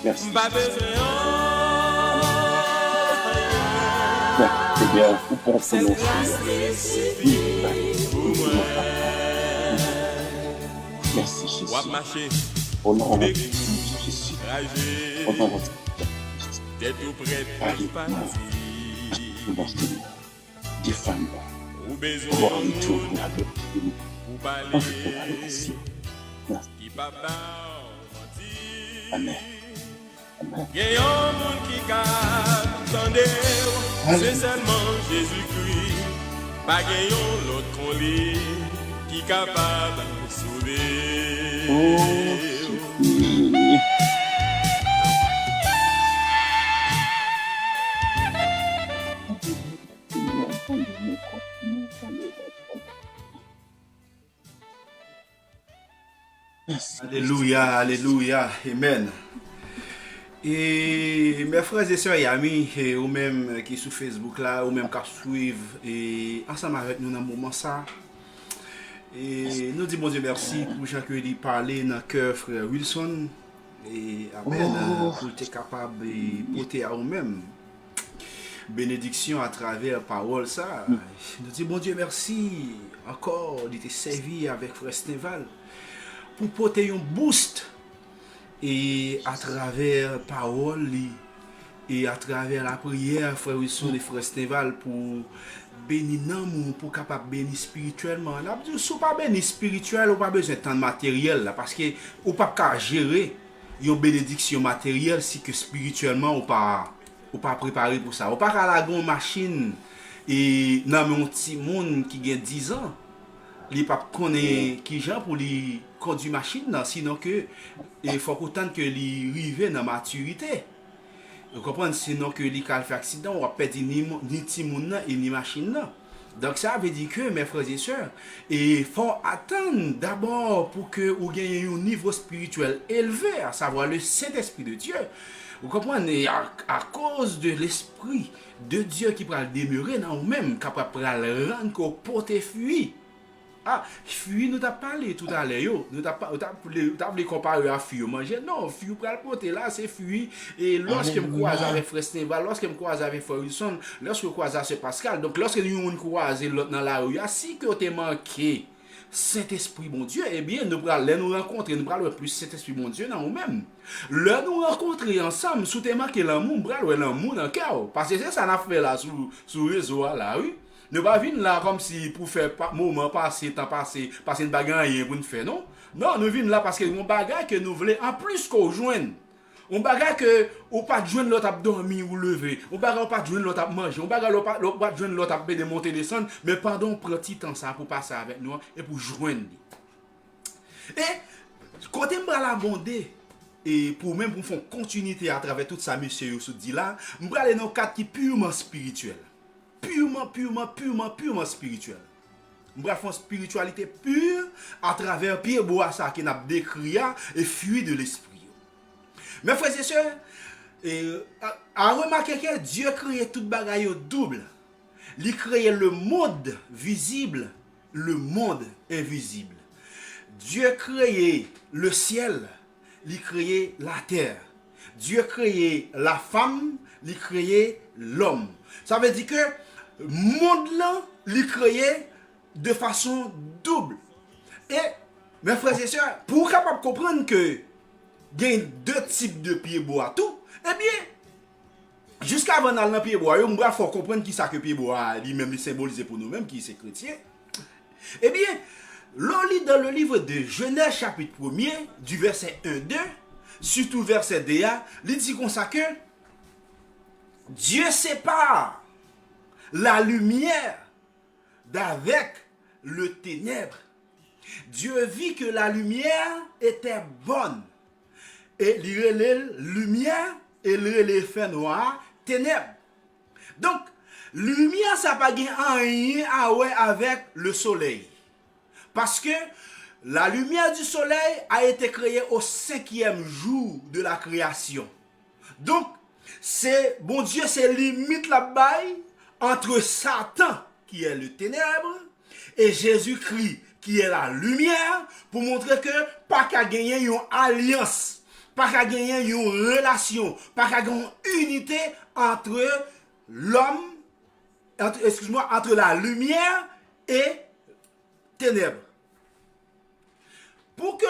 Merci Seigneur. Vous pensez nous, Seigneur. Merci Jésus. Au nom de Jésus. Au nom de Jésus. Alléluia. Défends-moi. Voir le tour de la gloire. Merci. Amen. Amen. C'est seulement Jésus-Christ. Pas gagnons l'autre qu'on lit. Qui est capable de sauver. Alléluia, alléluia, amen. Et mes frères et sœurs et amis, ou même qui sont sur Facebook là, ou même qui suivent, et ensemble avec nous dans ce moment ça. Et nous disons bon Dieu merci pour Jean que il parlait dans le cœur frère Wilson. Et amen, pour être capable de porter à vous-même bénédiction à travers parole ça. Nous disons bon Dieu merci encore d'être servi avec frère Stéval pour porter un boost et à travers parole et à travers la prière frère Wilson et frère Stéval pour bénir non pour capable bénir spirituellement. Là, si vous pas bénir spirituel, ou pas besoin de temps matériel là parce que ou pas qu'à gérer une bénédiction matérielle si que spirituellement ou pas préparé pour ça. Ou pas qu'à la grande machine et nan mon petit monde qui a 10 ans, il pas connaît qui gens pour lui conduire machine là, sinon que il faut autant que lui arrive dans maturité. Vous comprenez, sinon que li kal fait accident, on va perdre ni petit monde et ni machine là. Donc ça veut dire que mes frères et sœurs, il faut attendre d'abord pour que vous gagnez un niveau spirituel élevé, à savoir le Saint-Esprit de Dieu. Vous comprenez, à cause de l'Esprit de Dieu qui va demeurer dans vous-même, capable de rendre que vous portez fruit. Ah, fruit, nous t'avons parlé tout à l'heure, nous t'avons comparé à fruit manger. Non, fruit pour le porter là, c'est fruit. Et lorsque je me croise avec Frère Stéval, lorsque je me croise avec Frère Wilson, lorsque je croise avec Pascal, donc lorsque nous croise l'autre dans la rue, si que tu manqué Saint-Esprit bon Dieu, eh bien, nous allons nous rencontrer, nous allons plus Saint-Esprit bon Dieu dans nous-mêmes. Là, nous rencontrer ensemble, sous tes marqué l'amour, nous allons l'amour dans le cœur. Parce que c'est ça qu'on a fait là, sur le réseau là, oui. Ne pas venir là comme si pour faire moment passé, temps passé, passer une bagarre rien pour nous faire, non? Non, nous venons là parce que nous bagarre que nous voulons en plus qu'on joigne. On bagarre que ou pas joindre l'autre à dormir ou lever. On bagarre pas joindre l'autre à manger. On bagarre pas joindre l'autre à de monter descendre, mais pardon, prend petit temps ça pour passer avec nous et pour joindre. Et côté me la abonder et pour même pour faire continuité à travers toute ça monsieur se dit là, me aller dans cadre qui purement spirituel. Purement spirituel. Bref, une spiritualité pure à travers Pierre Bois ça qui n'a décrit et fruit de l'esprit. Mes frères et sœurs, à remarquer que Dieu créait toute bagaille double. Il créait le monde visible, le monde invisible. Dieu créait le ciel, il créait la terre. Dieu créait la femme, il créait l'homme. Ça veut dire que le monde là, il créé de façon double. Et, mes frères et sœurs, pour capable comprendre que il y a deux types de pieds bois tout, eh bien, jusqu'à avant d'aller dans pied bois, il faut comprendre qui ça que pied bois lui-même symbolisé pour nous-mêmes, qui c'est chrétien. Eh bien, l'on lit dans le livre de Genèse chapitre 1er, du verset 1-2, surtout verset 2, il dit comme ça que Dieu sépare la lumière d'avec le ténèbre. Dieu vit que la lumière était bonne. Et il relève lumière et il relève fait noir, ténèbres. Donc, lumière, ça n'a pas rien à voir avec le soleil. Parce que la lumière du soleil a été créée au 5e jour de la création. Donc, c'est, bon Dieu, c'est limite la baille entre Satan, qui est le ténèbre, et Jésus-Christ, qui est la lumière, pour montrer que pas qu'à gagner une alliance, pas qu'à gagner une relation, pas qu'à gagner une unité entre l'homme, entre la lumière et ténèbres. Pour que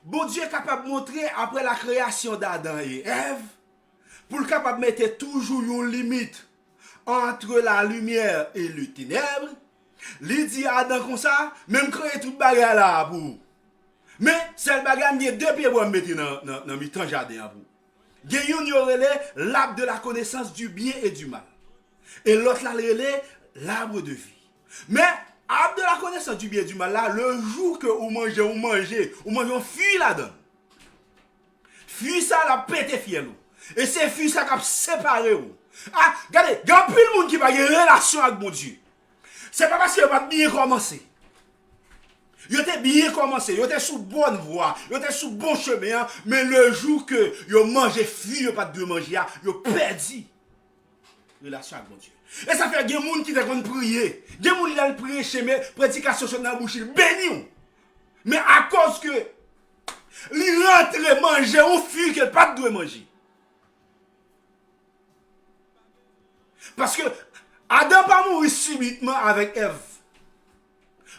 bon Dieu est capable de montrer après la création d'Adam et Ève, pour le capable de mettre toujours une limite entre la lumière et le ténèbre, il dit à Adam comme ça, même créer toute bagarre là pour. Mais cette bagarre, il y a deux pieds pour mettre dans le mi-temps jardin pour. Il y a l'arbre de la connaissance du bien et du mal. Et l'autre là, l'arbre de vie. Mais arbre de la connaissance du bien et du mal là, le jour que vous mangez un fruit là-dedans. Fruit ça la pété fiel. Et c'est fruit ça qui a séparé vous. Ah, regardez, il y a plus de monde qui va avoir une relation avec mon Dieu. C'est pas parce qu'il va bien commencer. Il était bien commencé, il était sous bonne voie, il était sous bon chemin, mais le jour que il mange fruit, il pas de manger, il perdu. relation avec mon Dieu. Et ça fait des gens qui te prier. Des gens qui ont prié chez mes prédications sur la bouche, béni. Mais à cause que il rentre manger au fil qu'elle pas doit manger. Parce que Adam pas mourir subitement avec Ève.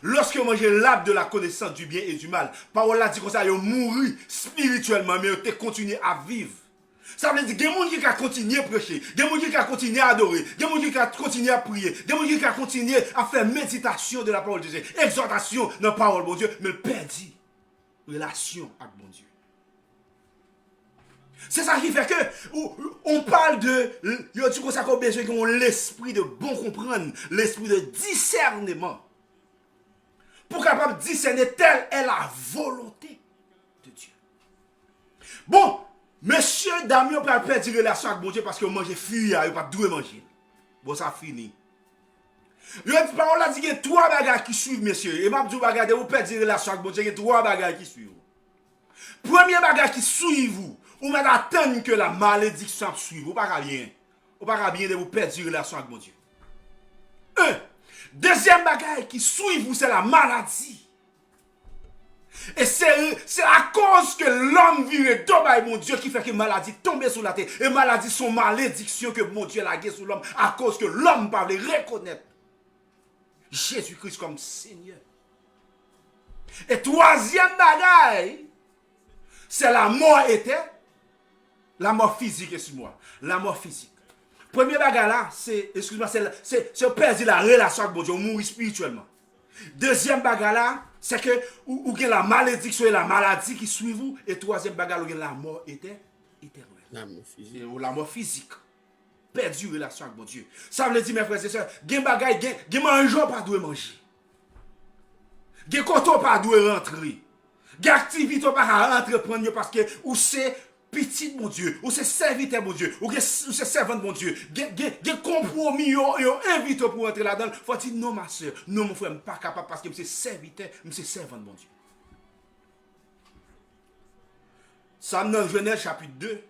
Lorsque manger l'arbre de la connaissance du bien et du mal, parole là dit comme ça, ils ont mouru spirituellement, mais ils ont continué à vivre. Ça veut dire qu'il y a des gens qui ont continué à prêcher, des gens qui ont continué à adorer, des gens qui ont continué à prier, des gens qui ont continué à faire méditation de la parole de Dieu, exhortation de la parole de Dieu, mais ils perdent relation avec mon Dieu. C'est ça qui fait que on parle de qu'on a besoin qu'on l'esprit de bon comprendre, l'esprit de discernement. Pour capable de discerner telle est la volonté de Dieu. Bon, monsieur Damien peut perdre une relation avec mon Dieu parce que manger fuir, il pas doué manger. Bon, ça fini. Le parole a dit qu'il y a 3 bagages qui suivent, monsieur. Et m'a dit regardez, vous perdez une relation avec mon Dieu, il y a 3 bagages qui suivent. Premier bagage qui suit vous, vous m'avez attendre que la malédiction suive. Vous pas rien. Vous pas bien de vous perdre une relation avec mon Dieu. 1. Deuxième bagage qui suit vous, c'est la maladie. Et c'est à cause que l'homme vit de mon Dieu qui fait que maladie tombe sur la tête. Et maladie sont malédiction que mon Dieu a gagné sur l'homme à cause que l'homme ne peut pas reconnaître Jésus-Christ comme Seigneur. Et troisième bagage, c'est la mort éternelle. La mort physique, excuse-moi. La mort physique. Premier bagage là, c'est perdre la relation avec mon Dieu, mourir spirituellement. Deuxième bagage là, c'est que vous avez la malédiction et la maladie qui suivent vous. Et troisième bagage, vous avez la mort éternelle. La mort physique. La mort physique. Perdu relation avec mon Dieu. Ça veut dire, mes frères et sœurs, il y a des bagages, il y a manger pas doit manger. Il y a des pas doit rentrer. Il y a des activités pas entreprendre parce que ou c'est petit mon Dieu, ou c'est serviteur mon Dieu, ou c'est servant mon Dieu. Des compromis, yo invite pour entrer là-dedans. Faut dire non ma soeur, non mon frère, je ne suis pas capable parce que c'est serviteur, c'est servant mon Dieu. Ça dans Genèse chapitre 2.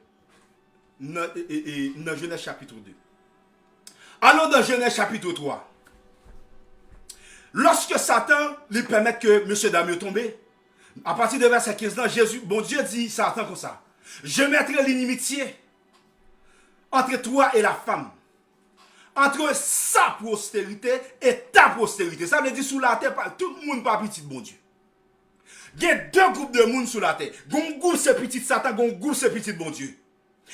Dans Genèse chapitre 2. Allons dans Genèse chapitre 3. Lorsque Satan lui permet que M. Damien tombe, à partir de verset 15, bon Dieu dit Satan comme ça. Je mettrai l'inimitié entre toi et la femme, entre sa postérité et ta postérité. Ça veut dire sous la terre, tout le monde pas petit de bon Dieu. Il y a 2 groupes de monde sur la terre. Un groupe c'est petit Satan, un groupe c'est petit bon Dieu.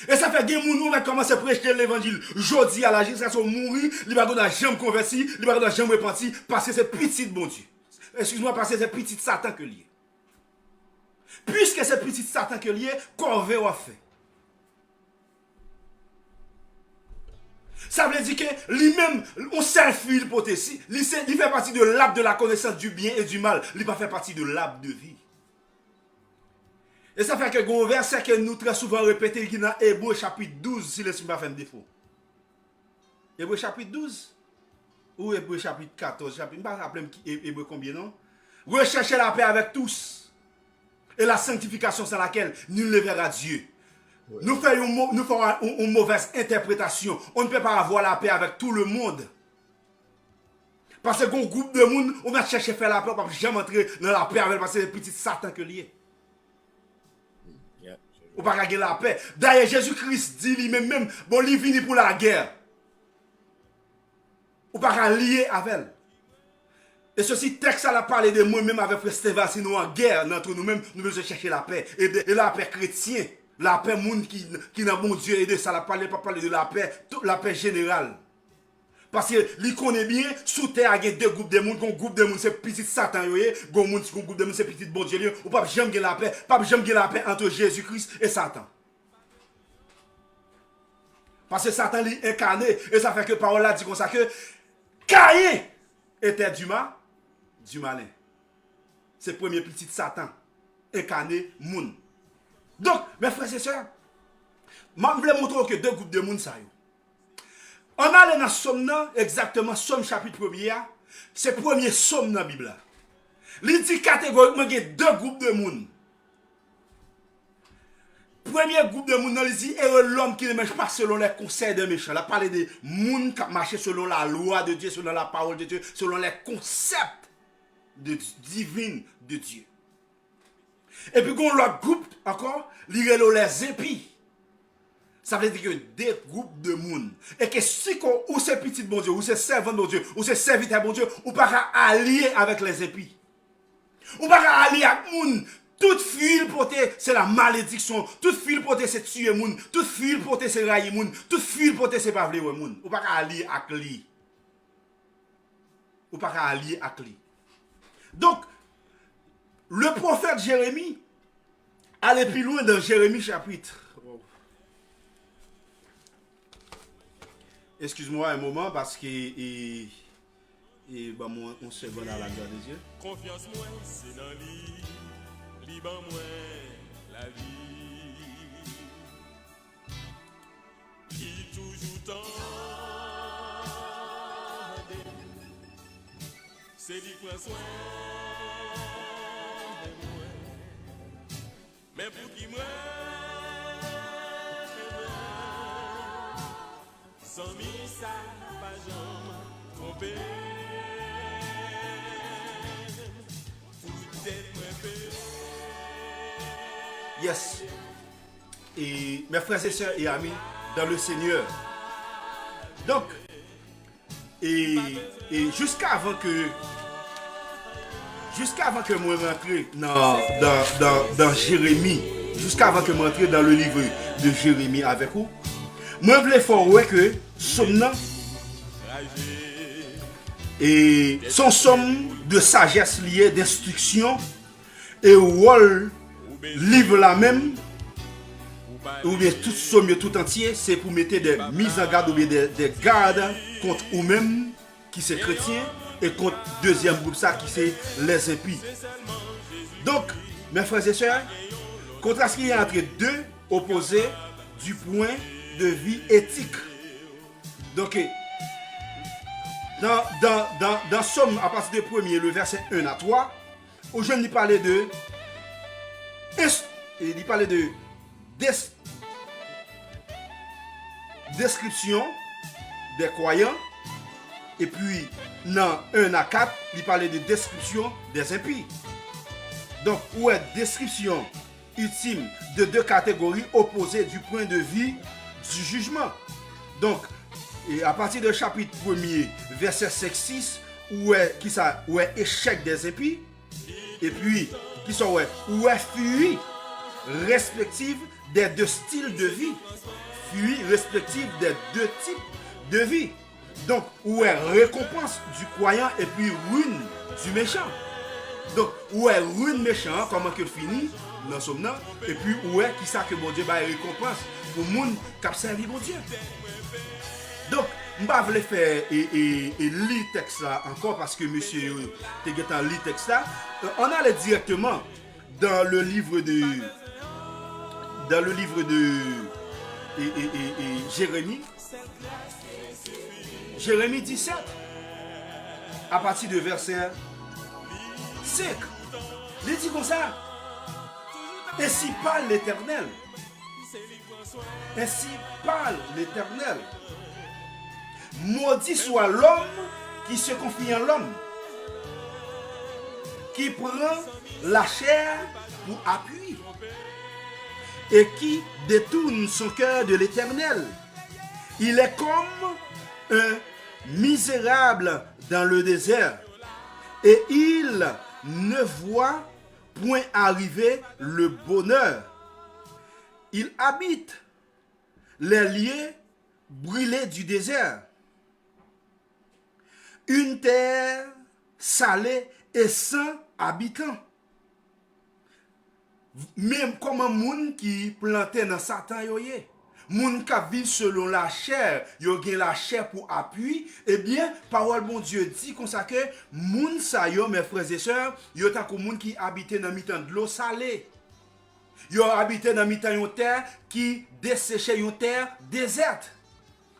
Et ça fait que les gens qui commencent à prêcher l'évangile. Jodi à la génération mourir, ils ne vont pas jamais convertir, ils ne vont pas jamais repentir parce que c'est petit bon Dieu. Excuse-moi, parce que c'est petit Satan que lié. Puisque c'est petit Satan que lié, qu'on va faire. Ça veut dire que lui-même, on s'enfuit l'hypothèse. Il fait partie de l'arbre de la connaissance du bien et du mal. Il ne fait pas partie de l'arbre de vie. Et ça fait que un verset que nous très souvent répétons qui est dans Hébreu chapitre 12, si l'esprit ne fait pas un défaut. Hébreu chapitre 12 ou Hébreu chapitre 14, je ne sais pas rappeler Hébreu combien non. Recherchez la paix avec tous et la sanctification sans laquelle nul ne verra Dieu. Ouais. Nous faisons une mauvaise interprétation. On ne peut pas avoir la paix avec tout le monde. Parce que un groupe de monde, on va chercher à faire la paix, on ne peut jamais entrer dans la paix avec parce que c'est petit Satan que lié. Ou pas gagner la paix. D'ailleurs, Jésus-Christ dit lui-même, bon, il vient pour la guerre. Ou pas lier avec elle. Et ceci, texte, ça a parlé de moi-même avec Frère Stéphane, si nous en guerre, entre nous-mêmes, nous devons chercher la paix. Et la paix chrétienne, la paix monde qui n'a bon Dieu aidé, ça n'a pas parlé de la paix générale. Parce que, lui connaît bien, sous terre, il y a 2 groupes de monde, un groupe de monde, c'est petit Satan, un groupe de monde, c'est petit bon Dieu, ou pas jamais la paix, pas jamais la paix entre Jésus-Christ et Satan. Parce que Satan est incarné, et ça fait que parole là dit comme ça que Caïn était du malin. C'est le premier petit Satan, incarné, moun. Donc, mes frères et sœurs, je voulais montrer que 2 groupes de monde, ça y est. On a dans Somme, exactement, Somme chapitre 1er, c'est le premier Somme dans la Bible. Il dit catégoriquement qu'il y a 2 groupes de monde. Premier groupe de monde, il dit, et l'homme qui ne marche pas selon les conseils des méchants. Il a parlé de monde qui marche selon la loi de Dieu, selon la parole de Dieu, selon les concepts divins de Dieu. Et puis, quand l'autre groupe, encore, il y a les épis. Ça veut dire que des groupes de monde. Et que si ou c'est petit bon Dieu, ou c'est servant bon Dieu, ou c'est serviteur bon Dieu, ou pas allier avec les épis. Ou pas allier avec monde. Toute fuite portée, c'est la malédiction. Toute fuite portée, c'est tuer moun. Toute fuite portée, c'est railler moun. Toute fuite portée, c'est pas vle moun. Ou pas allier avec lui. Ou pas allier avec lui. Donc, le prophète Jérémie allait plus loin dans Jérémie chapitre. Excuse-moi un moment parce que bah, on se voit dans la gloire de Dieu. Confiance moi, c'est dans lui. Liban moi, la vie. Qui toujours tente. C'est lui qui prend soin de moi. Mais pour qui moi, sans mis ça, pas jamais trompé. Yes. Et mes frères et sœurs et amis dans le Seigneur. Donc, et jusqu'à avant que moi rentre dans Jérémie, jusqu'à avant que moi rentre dans le livre de Jérémie avec vous, moi je voulais faire ouais que somme et son somme de sagesse liée d'instruction et rôle livre la même ou bien tout somme tout entier, c'est pour mettre des mises en garde ou bien des gardes contre eux-mêmes qui sont chrétiens et contre deuxième groupe ça qui c'est les impies. Donc mes frères et sœurs, contraste qu'il y a entre deux opposés du point de vue éthique. Donc dans Somme à partir du premier, le verset 1 à 3, où je lui parlais de description des croyants, et puis dans 1 à 4, il parlait de description des impies. Donc, où est description ultime de deux catégories opposées du point de vue du jugement. Donc, et à partir du chapitre 1er, verset 5-6, où est échec des impies, et puis où est fuite respective des deux styles de vie. Fuite respective des deux types de vie. Donc, où est récompense du croyant et puis ruine du méchant. Donc, où est ruine méchant, comment qu'il finit, dans ce moment, et puis où est qui ça que mon Dieu va récompense pour le monde qui a servi mon Dieu. Donc, je ne vais pas faire lire le texte là encore parce que monsieur te lit le texte là. On allait directement dans le livre de Jérémie. Jérémie 17 à partir de verset 5. Il dit comme ça. Ainsi parle l'Éternel. Ainsi parle l'Éternel. Maudit soit l'homme qui se confie en l'homme, qui prend la chair pour appui et qui détourne son cœur de l'Éternel. Il est comme un misérable dans le désert et il ne voit point arriver le bonheur. Il habite les lieux brûlés du désert. Une terre salée et sans habitants. Même comme un monde qui plantait dans Satan yoye. Moun qui vit selon la chair, yo gen la chair pour appui, eh bien, parole bon Dieu dit comme ça que moun sa yo, mes frères et sœurs, yo ta comme moun qui habitait dans mi-temps de l'eau salée. Yo habitait dans mi-temps une terre qui desséchait une terre déserte.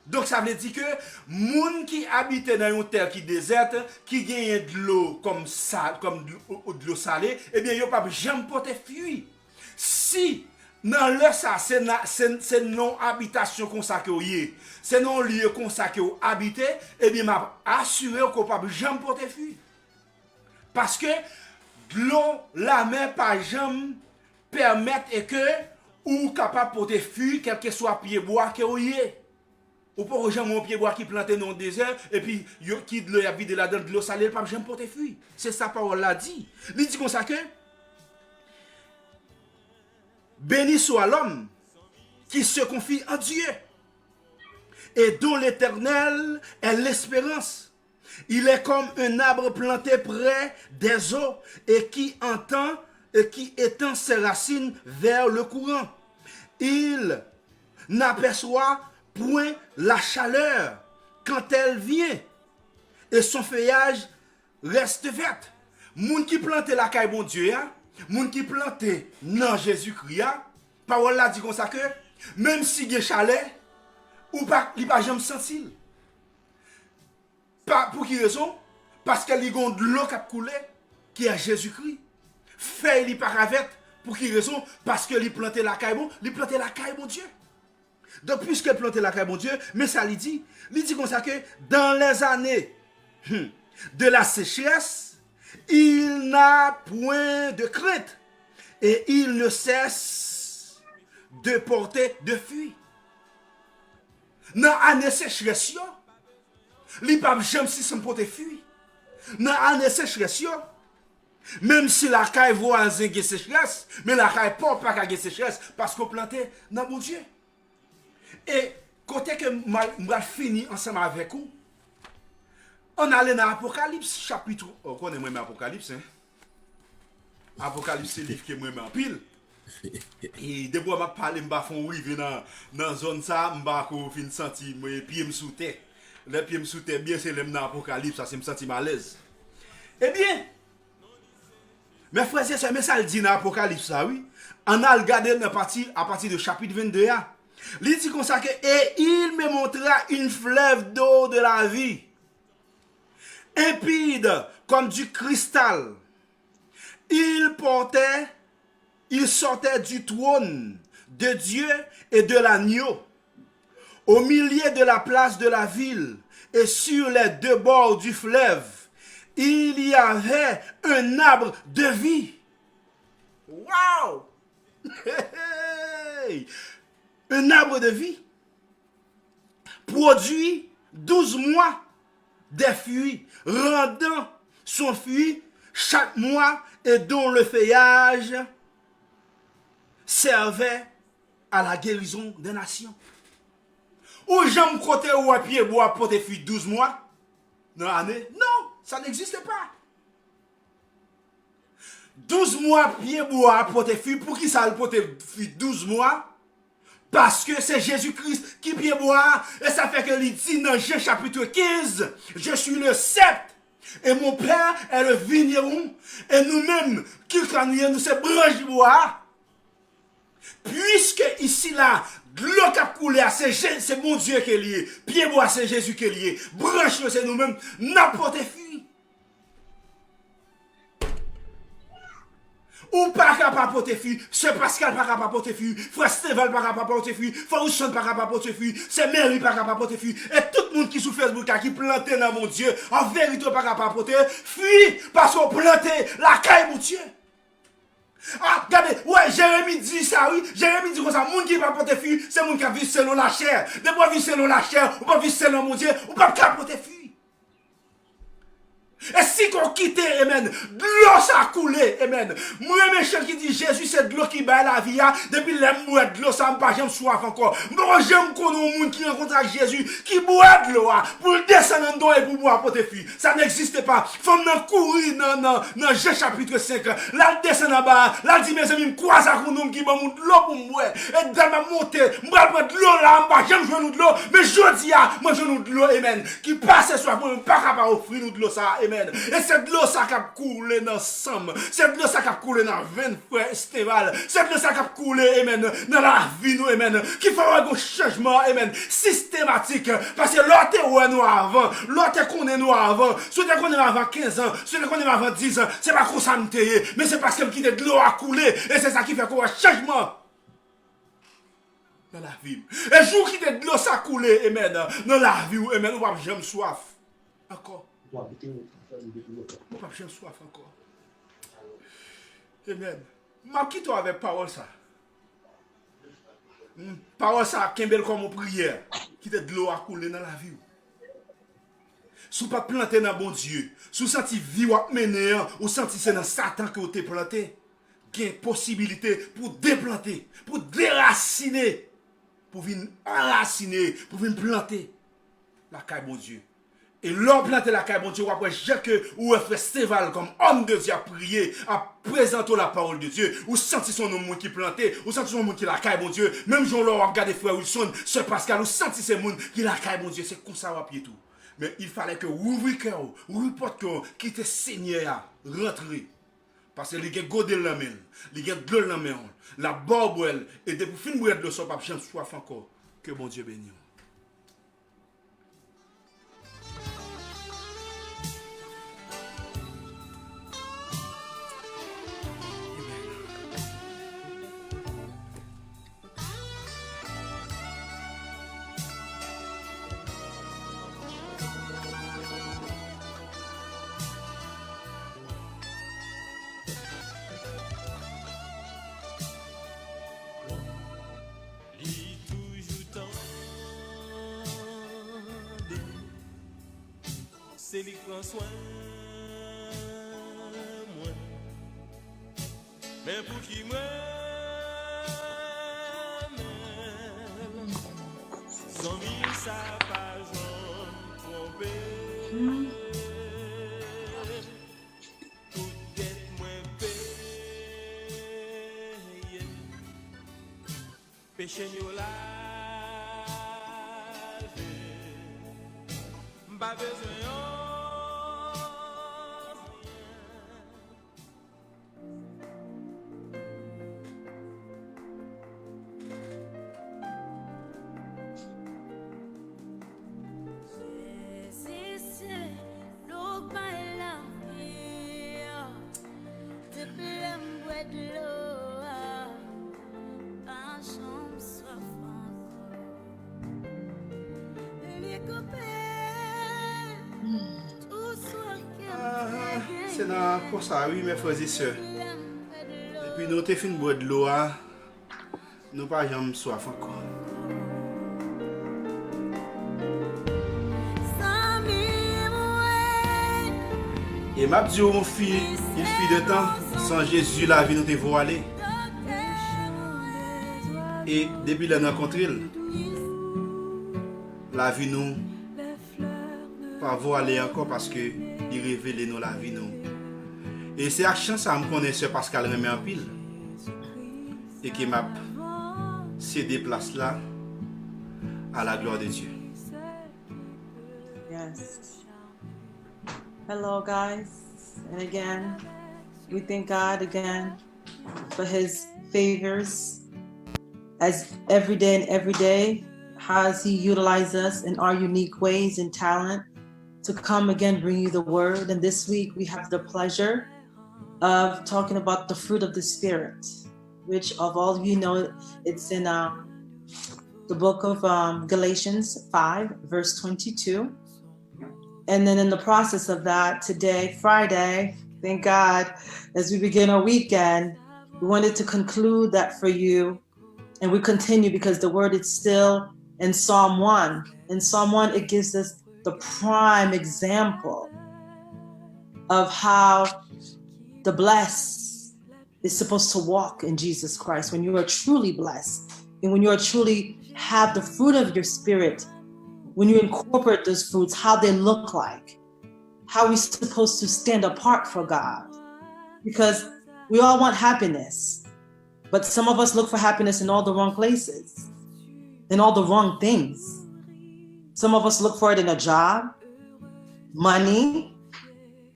Donc ça veut dire que moun qui habitait dans une terre qui déserte, qui gagne de l'eau comme ça, comme de l'eau salée, eh bien, yo pas jamais porter fuite. Si Dans le ça, c'est non habitation comme ça que vous y. C'est non lieu comme ça que vous habitez, et bien m'a assuré qu'on pas jamais porter fuir. Parce que l'eau, la mer pas jamais permettre et que ou capable porter fuir quel que soit pied bois que vous y. Ou pas jamais mon pied bois qui planté dans le désert et puis qui de l'eau a vidé là-dedans de l'eau salée pas jamais porter fuir. C'est ça parole l'a dit. Il dit comme ça que béni soit l'homme qui se confie en Dieu et dont l'Éternel est l'espérance. Il est comme un arbre planté près des eaux et qui étend ses racines vers le courant. Il n'aperçoit point la chaleur quand elle vient et son feuillage reste vert. Moun qui plante la caille bon Dieu, moun qui plante dans Jésus-Christ, parole là dit comme ça que même si il y a chaleur, ou pas, il pas jamais sentir. Pour qui raison? Parce qu'il y a de l'eau qui a coulé, qui est Jésus-Christ. Fait il pas avec. Pour qui raison? Parce que il planté la caille bon, il planté la caille bon Dieu. Donc puisqu'il planté la caille bon Dieu, mais ça il dit comme ça que dans les années de la sécheresse, il n'a point de crainte et il ne cesse de porter de fruits. Dans l'année sécheresse, il n'y a pas jamais si ça porter fruits. Dans l'année sécheresse, même si la caille voisin a sécheresse, mais la caille porte pas qu'à sécheresse parce qu'on planté dans mon Dieu. Et côté que je fini ensemble avec vous, on allait dans Apocalypse chapitre. Oh, on est même Apocalypse, hein? Apocalypse, c'est le livre qui est même en pile. Et de fois je parle, je vais dans la zone ça, je vais sentir mes pieds sous terre. Les pieds sous terre, bien c'est dans Apocalypse, ça me senti malaise. Eh bien, mes frères et sœurs, mais ça le dit dans Apocalypse, ça oui. On a regardé à partir de chapitre 22. Il dit comme ça que, et il me montra une fleuve d'eau de la vie, limpide comme du cristal. Il sortait du trône de Dieu et de l'agneau, au milieu de la place de la ville, et sur les deux bords du fleuve, il y avait un arbre de vie. Wow! Un arbre de vie produit 12 mois des fruits, rendant son fruit chaque mois et dont le feuillage servait à la guérison des nations. Ou j'aime côté ou à pied bois pour des fruits 12 mois dans l'année? Non, ça n'existe pas. 12 mois pied bois pour des fruits, pour qui ça pour des fruits 12 mois? Parce que c'est Jésus-Christ qui pied bois, et ça fait que il dit dans Jean chapitre 15, je suis le cep, et mon Père est le vigneron, et nous-mêmes, qui nous c'est branche bois. Puisque ici là, l'eau qui a coulé, c'est mon Dieu qui est lié, pied bois c'est Jésus qui est lié, branche c'est nous-mêmes, n'importe qui. Ou pas capable porter fille, c'est Pascal pas capable porter fille, Frère Stéval pas capable porter fille, Faousson pas capable porter fille, c'est Mary pas capable porter fille, et tout le monde qui sur Facebook qui planté dans mon Dieu, en vérité pas capable porter fille, parce qu'on planté la caille mon Dieu. Ah, regardez, ouais, Jérémie dit ça, oui, Jérémie dit comme ça, monde qui pas porter fille, c'est monde qui a vu selon la chair, de pas vivre selon la chair, ou pas vivre selon mon Dieu, ou pas capable porter fille. Et si qu'on quitte, amen, de l'eau ça a coulé, amen. Moi, mes chers qui dit Jésus, c'est de l'eau qui bat la vie, depuis les mouets de l'eau, ça me pas, j'aime soif encore. Moi, j'aime qu'on ait un monde qui rencontre Jésus, qui boit de l'eau, pour descendre dans et pour boire pour tes filles. Ça n'existe pas. Faut m'en courir dans Jean chapitre 5. Là, descend en bas, là, dit mes amis, me croise à un qui m'a monté de l'eau pour moi. Et dans ma montée, moi, je prends de l'eau là en bas, j'aime jouer nous de l'eau, mais je dis, moi, je nous de l'eau, amen. Qui passe ce soir, pour ne pas capable offrir nous de l'eau, ça, amen. Et c'est de l'eau ça qui a coulé dans Sam. C'est de l'eau ça qui a coulé dans 20 frères Stéval. C'est de l'eau ça qui a coulé, amen, dans la vie, nous, amen. Qui fait un changement, amen, systématique. Parce que l'autre est nous avant. L'autre est qu'on est nous avant. Celui qu'on est avant 15 ans. Celui qu'on est avant 10 ans. C'est pas qu'on s'en mais c'est parce qu'il quitte de l'eau à couler. Et c'est ça qui fait qu'on a un changement. dans la vie. Et jour qui te de l'eau ça couler, amen, dans la vie, amen, on va jamais soif. Encore. On va jamais soif encore. Amen. Ma qui toi avec parole ça? Parole ça, Kembel comme une prière, qui te de l'eau à couler dans la vie. Si vous pas planté dans bon Dieu, si vous sentez vie ou mener, ou sentez c'est dans Satan que vous t'es planté, il y a une possibilité pour déplanter, pour déraciner, pour venir enraciner, pour venir planter la caille bon Dieu. Et l'homme planter la caille bon Dieu, après que ou fait Stéval comme homme de Dieu a prié, a présenté la parole de Dieu, ou senti son homme qui planté, ou senti son monde qui la caille bon Dieu, même Jean-Laurent regardé frère Wilson, Sœur Pascal, ou senti ces monde qui la caille bon Dieu, c'est comme ça va pied tout. Mais il fallait que vous ouvriez cœur, ouvriez porte cœur, quittez Seigneur, rentrez. Parce que les gens godent la main, les gens de la main, la barbe, et depuis fin de le soir, pas chance soif encore. Que bon Dieu bénisse. Li toujours tendez, c'est lui prend soin moi. Mais pour qui moi sans mille ça pas jamais tromper. Tout dette moins payé. Péché nous la pas besoin C'est dans pour ça, oui, mes frères et sœurs. Et puis nous, t'es fin de boire de l'eau, nous pas jamais soif encore. Et m'a dit, mon fils, il fit de temps, sans Jésus, la vie nous te voilée. Et depuis la rencontre, la vie nous pas voilée encore parce que il révèle nous la vie nous. Et c'est à chance ça me connaît Sœur Pascal remet en pile. Et qui m'a cédé place là à la gloire de Dieu. Yes. Hello, guys. And again, we thank God again for his favors as every day, has he utilized us in our unique ways and talent to come again, bring you the word. And this week we have the pleasure of talking about the fruit of the Spirit, which of all of you know, it's in the book of Galatians 5, verse 22. And then in the process of that, today, Friday, thank God, as we begin our weekend, we wanted to conclude that for you. And we continue because the word is still in Psalm 1. In Psalm 1, it gives us the prime example of how the blessed is supposed to walk in Jesus Christ. When you are truly blessed and when you are truly have the fruit of your spirit, when you incorporate those fruits, how they look like, how we're supposed to stand apart for God. Because we all want happiness, but some of us look for happiness in all the wrong places, in all the wrong things. Some of us look for it in a job, money,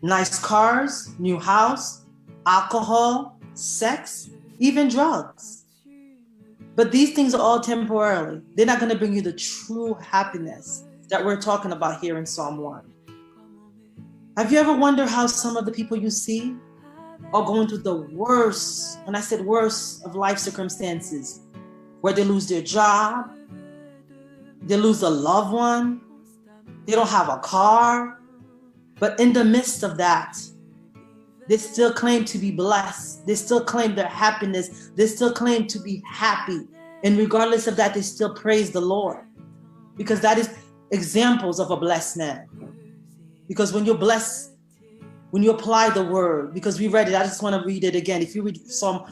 nice cars, new house, alcohol, sex, even drugs. But these things are all temporarily. They're not going to bring you the true happiness that we're talking about here in Psalm 1. Have you ever wondered how some of the people you see are going through the worst, when I said worst, of life circumstances? where they lose their job, they lose a loved one, they don't have a car. But in the midst of that, they still claim to be blessed. They still claim their happiness. They still claim to be happy. And regardless of that, they still praise the Lord. Because that is examples of a blessed man. Because when you're blessed, when you apply the word, because we read it, I just want to read it again. If you read Psalm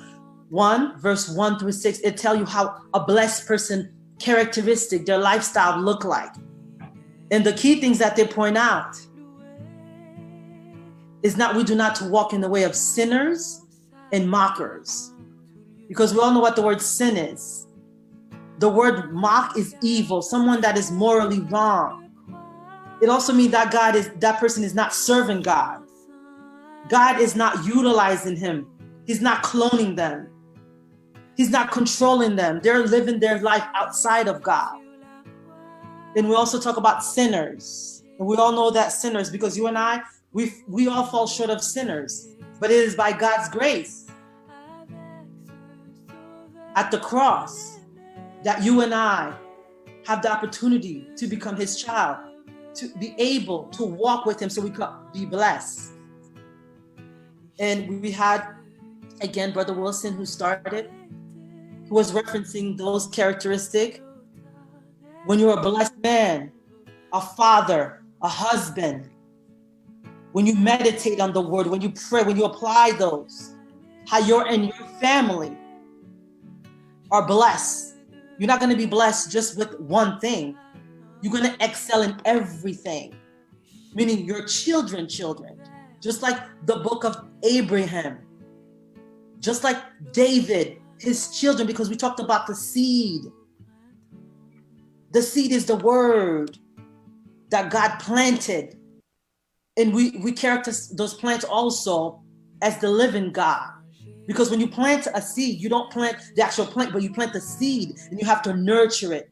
1, verse 1 through 6, it tells you how a blessed person characteristic, their lifestyle look like. And the key things that they point out is not, we do not to walk in the way of sinners and mockers. Because we all know what the word sin is. The word mock is evil, someone that is morally wrong. It also means that that person is not serving God. God is not utilizing him. He's not cloning them. He's not controlling them. They're living their life outside of God. Then we also talk about sinners. And we all know that sinners, because you and I, we all fall short of sinners. But it is by God's grace at the cross that you and I have the opportunity to become his child, to be able to walk with him so we could be blessed. And we had, again, Brother Wilson, who started, who was referencing those characteristics. When you're a blessed man, a father, a husband, when you meditate on the word, when you pray, when you apply those, how you and your family are blessed. You're not going to be blessed just with one thing. You're going to excel in everything, meaning your children, just like the book of Abraham, just like David, his children, because we talked about the seed. The seed is the word that God planted. And we characterize those plants also as the living God. Because when you plant a seed, you don't plant the actual plant, but you plant the seed and you have to nurture it,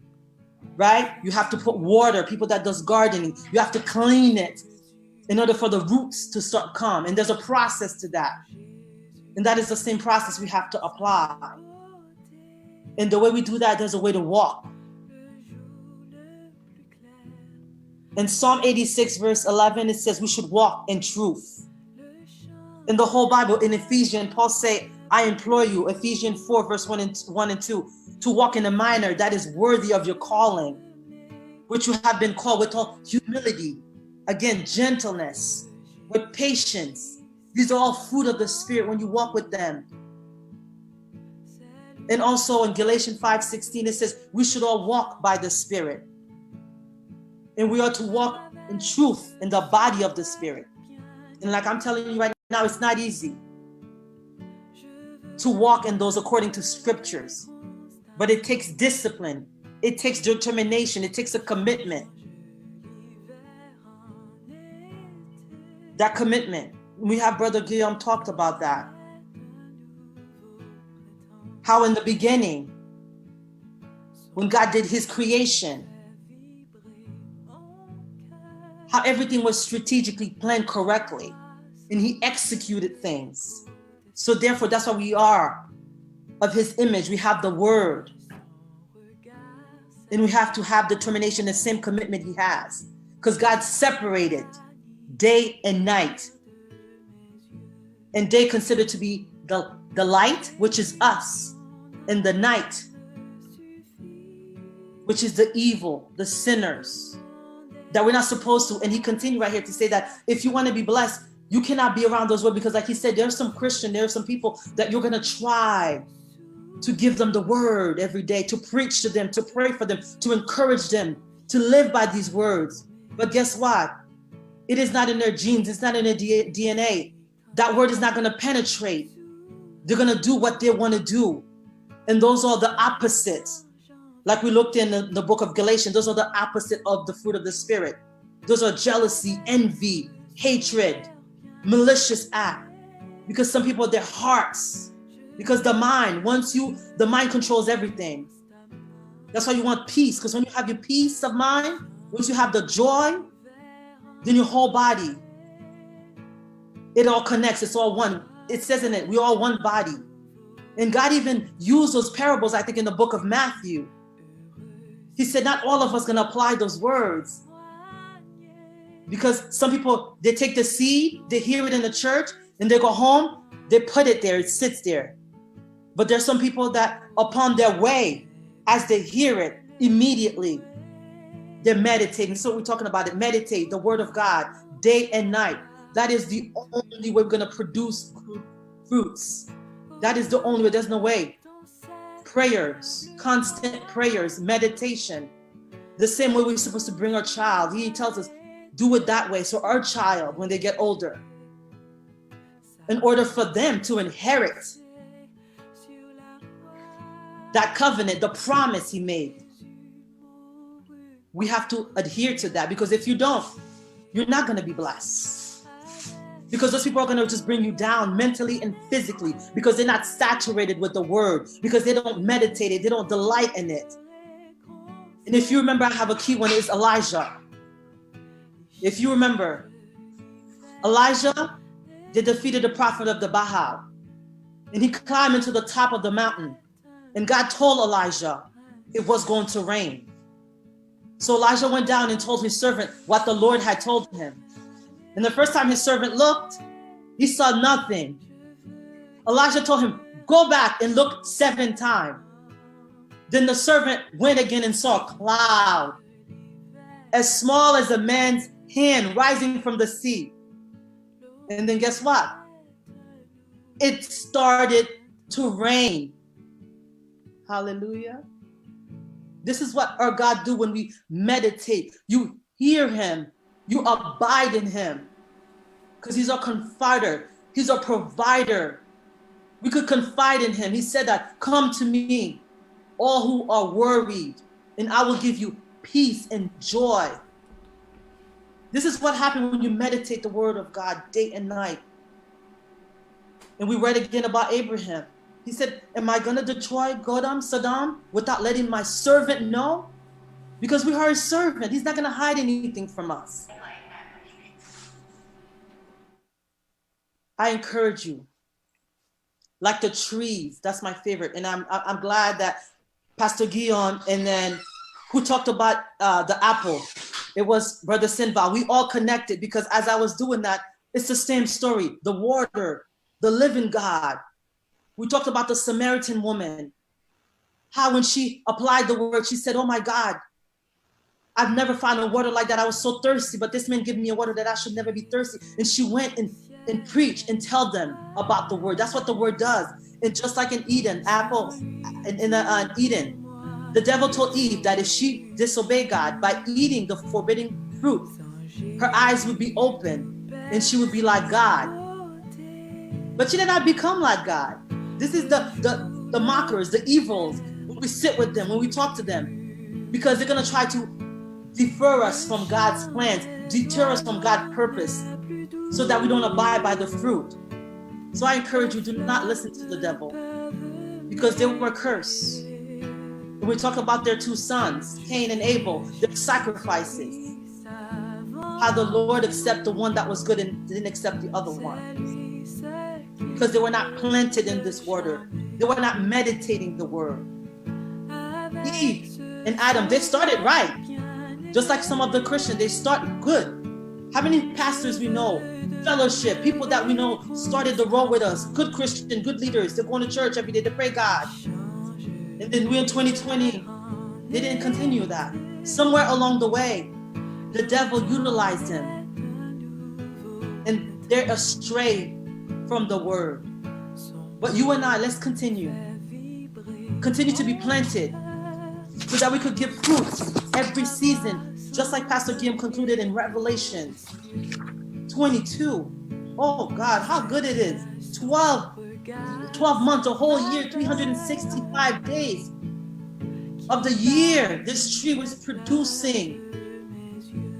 right? You have to put water, people that does gardening, you have to clean it in order for the roots to start come. And there's a process to that. And that is the same process we have to apply. And the way we do that, there's a way to walk. In Psalm 86, verse 11, it says we should walk in truth. In the whole Bible, in Ephesians, Paul say, I implore you, Ephesians 4, verse 1 and 2, to walk in a manner that is worthy of your calling, which you have been called, with all humility, again, gentleness, with patience. These are all fruit of the Spirit when you walk with them. And also in Galatians 5:16, it says we should all walk by the Spirit. And we are to walk in truth in the body of the Spirit. And like I'm telling you right now, it's not easy to walk in those according to scriptures. But it takes discipline. It takes determination. It takes a commitment. That commitment. We have Brother Guillaume talked about that. How in the beginning, when God did his creation, how everything was strategically planned correctly and he executed things. So therefore, that's why we are of his image. We have the word. And we have to have determination, the same commitment he has. Because God separated day and night. And day considered to be the light, which is us, and the night, which is the evil, the sinners, that we're not supposed to. And he continued right here to say that if you want to be blessed, you cannot be around those words, because like he said, there's some Christian, there are some people that you're going to try to give them the word every day, to preach to them, to pray for them, to encourage them, to live by these words. But guess what? It is not in their genes. It's not in their DNA. That word is not going to penetrate. They're going to do what they want to do. And those are the opposites. Like we looked in the book of Galatians, those are the opposite of the fruit of the Spirit. Those are jealousy, envy, hatred, malicious act. Because some people, their hearts, because the mind, the mind controls everything. That's why you want peace. Because when you have your peace of mind, once you have the joy, then your whole body, it all connects. It's all one. It says in it, we're all one body. And God even used those parables, I think, in the book of Matthew. He said, not all of us going to apply those words. Because some people, they take the seed, they hear it in the church, and they go home, they put it there, it sits there. But there's some people that upon their way, as they hear it, immediately, they're meditating. So we're talking about it, meditate, the word of God, day and night. That is the only way we're going to produce fruits. That is the only way, there's no way. Prayers, constant prayers, meditation. The same way we're supposed to bring our child. He tells us, do it that way. So our child, when they get older, in order for them to inherit that covenant, the promise he made, we have to adhere to that. Because if you don't, you're not going to be blessed. Because those people are going to just bring you down mentally and physically, because they're not saturated with the word, because they don't meditate it, they don't delight in it. And if you remember, I have a key one, is Elijah. If you remember, Elijah, they defeated the prophet of the Baal. And he climbed into the top of the mountain. And God told Elijah it was going to rain. So Elijah went down and told his servant what the Lord had told him. And the first time his servant looked, he saw nothing. Elijah told him, go back and look 7 times. Then the servant went again and saw a cloud as small as a man's hand rising from the sea. And then guess what? It started to rain. Hallelujah. This is what our God do when we meditate. You hear him. You abide in him. Because he's our comforter. He's our provider. We could confide in him. He said that, come to me, all who are worried, and I will give you peace and joy. This is what happens when you meditate the word of God day and night. And we read again about Abraham. He said, am I going to destroy Saddam, without letting my servant know? Because we are his servant. He's not going to hide anything from us. I encourage you, like the trees. That's my favorite. And I'm glad that Pastor Guillaume, and then who talked about the apple, it was Brother Sinval. We all connected, because as I was doing that, it's the same story. The water, the living God. We talked about the Samaritan woman, how when she applied the word, she said, oh my God, I've never found a water like that. I was so thirsty, but this man gave me a water that I should never be thirsty. And she went and preached and tell them about the word. That's what the word does. And just like in Eden, in Eden, the devil told Eve that if she disobeyed God by eating the forbidden fruit, her eyes would be open and she would be like God. But she did not become like God. This is the mockers, the evils, when we sit with them, when we talk to them, because they're going to try to defer us from God's plans, deter us from God's purpose, so that we don't abide by the fruit. So I encourage you, do not listen to the devil, because they were cursed. When we talk about their 2 sons, Cain and Abel, their sacrifices, how the Lord accepted the one that was good and didn't accept the other one. Because they were not planted in this word. They were not meditating the word. Eve and Adam, they started right. Just like some of the Christians, they start good. How many pastors we know, fellowship, people that we know started the road with us, good Christian, good leaders, they're going to church every day, they pray God. And then we in 2020, they didn't continue that. Somewhere along the way, the devil utilized them. And they're astray from the word. But you and I, let's continue. Continue to be planted so that we could give fruits every season, just like Pastor Guillaume concluded in Revelation 22. Oh God, how good it is. 12 months, a whole year, 365 days of the year, this tree was producing.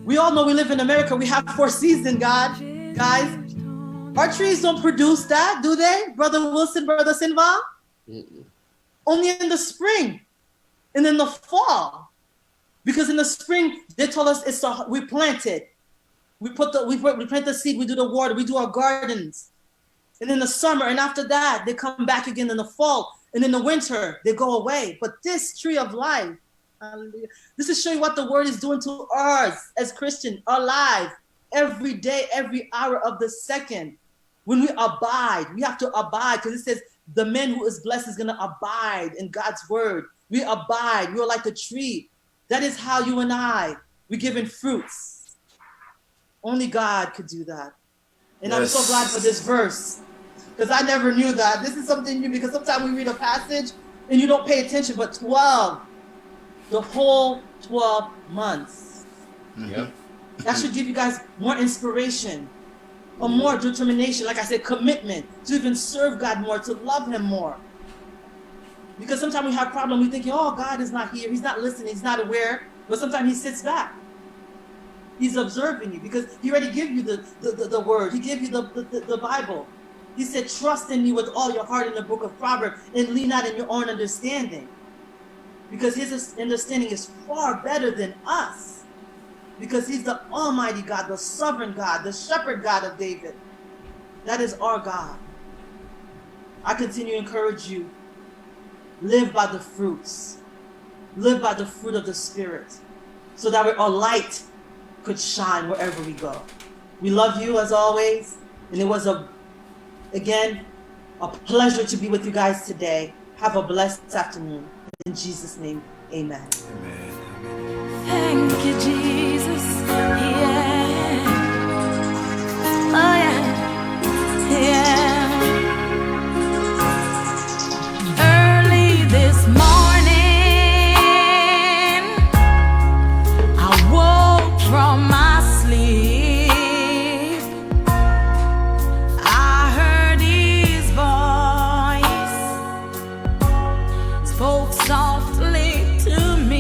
We all know we live in America, we have 4 seasons, guys. Our trees don't produce that, do they? Brother Wilson, Brother Sinva? Only in the spring and in the fall. Because in the spring, they told us we planted. We plant the seed, we do the water, we do our gardens. And in the summer, and after that, they come back again in the fall. And in the winter, they go away. But this tree of life, hallelujah, this is showing what the word is doing to us as Christians, our lives, every day, every hour of the second. When we abide, we have to abide, because it says the man who is blessed is going to abide in God's word. We abide. We are like the tree. That is how you and I, we given fruits. Only God could do that. And I'm so glad for this verse, because I never knew that. This is something new, because sometimes we read a passage and you don't pay attention, but 12, the whole 12 months. Yep. That should give you guys more inspiration, or more determination, like I said, commitment to even serve God more, to love him more. Because sometimes we have problems, we think, oh, God is not here, he's not listening, he's not aware, but sometimes he sits back. He's observing you, because he already gave you the word, he gave you the Bible. He said, trust in me with all your heart in the book of Proverbs, and lean not in your own understanding. Because his understanding is far better than us. Because he's the Almighty God, the sovereign God, the shepherd God of David. That is our God. I continue to encourage you, live by the fruits. Live by the fruit of the Spirit, so that our light could shine wherever we go. We love you as always, and it was again a pleasure to be with you guys today. Have a blessed afternoon. In Jesus' name, amen. Amen. Thank you, Jesus. Yeah. Oh, yeah. Yeah. Early this morning, I woke from my sleep. I heard his voice, spoke softly to me.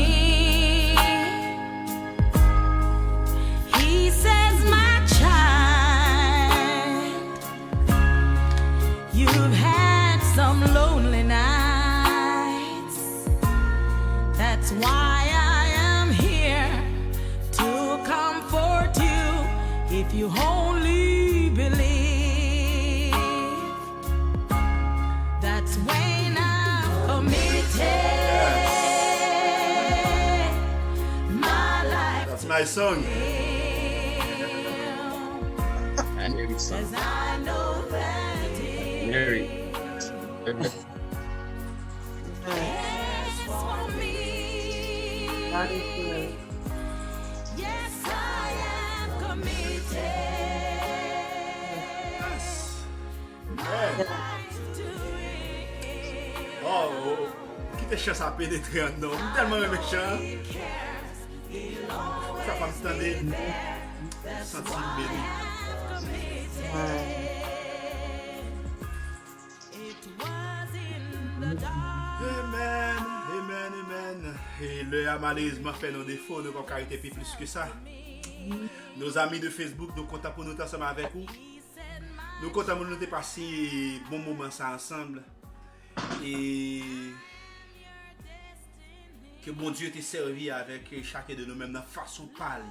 He says, my child, you've had some lonely nights. That's why I am here to comfort you. If you only believe, that's when I'm committed. My life That's my song. And Mary's son. as I know that it Mary. is for me. God is good. Yes, I am committed. Hey. To it. Oh, qui te chance à pénétrer en nous. Tellement méchant. Ça va me stender. Sentir béni. It was in the dark. Amen, amen, amen. Et le malheureusement fait nos défauts, nous avons carité plus que ça. Nos amis de Facebook, nous comptons pour nous ensemble avec vous. Nous comptons pour nous passer bon moment ça ensemble. Et que bon Dieu t'ait servi avec chacun de nous-mêmes dans façon de parler.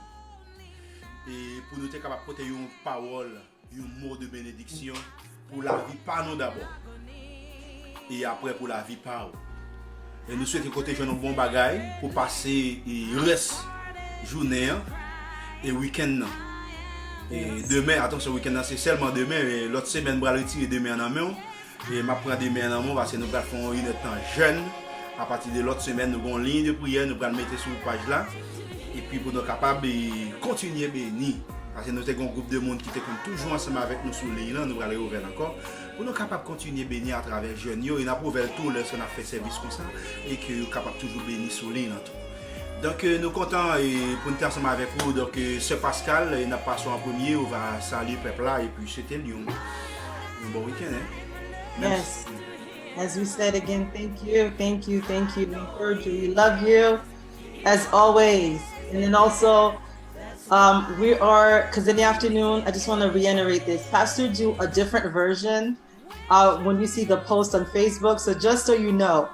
Et pour nous être capable de porter une parole, un mot de bénédiction pour la vie par nous d'abord. Et après pour la vie par nous. Et nous souhaitons côté jeune bon bagaille pour passer le reste journée et week-end. Et demain, attention, week-end c'est seulement demain, et l'autre semaine, on va retirer demain en main. Et je prends demain en main parce que nous allons faire une temps jeune. À partir de l'autre semaine, nous avons une ligne de prière, nous allons mettre sur la page là. Et puis pour nous capables de continuer à bénir. Parce que nous avons un groupe de monde qui est toujours ensemble avec nous sur l'île, nous allons ouvrir encore. Pour nous capables de continuer à bénir à travers les jeunes. Et nous avons ouvert tout lorsqu'on a fait service comme ça. Et que nous sommes capables de toujours bénir sur l'île. Donc nous sommes contents pour nous ensemble avec vous. Donc ce Pascal, il n'a pas son en premier, on va saluer le peuple là. Et puis c'était un bon week-end. Hein? Yes. As we said again, thank you, thank you, thank you. We encourage you. We love you as always. And then also, we are, because in the afternoon, I just want to reiterate this. Pastor do a different version when you see the post on Facebook. So just so you know,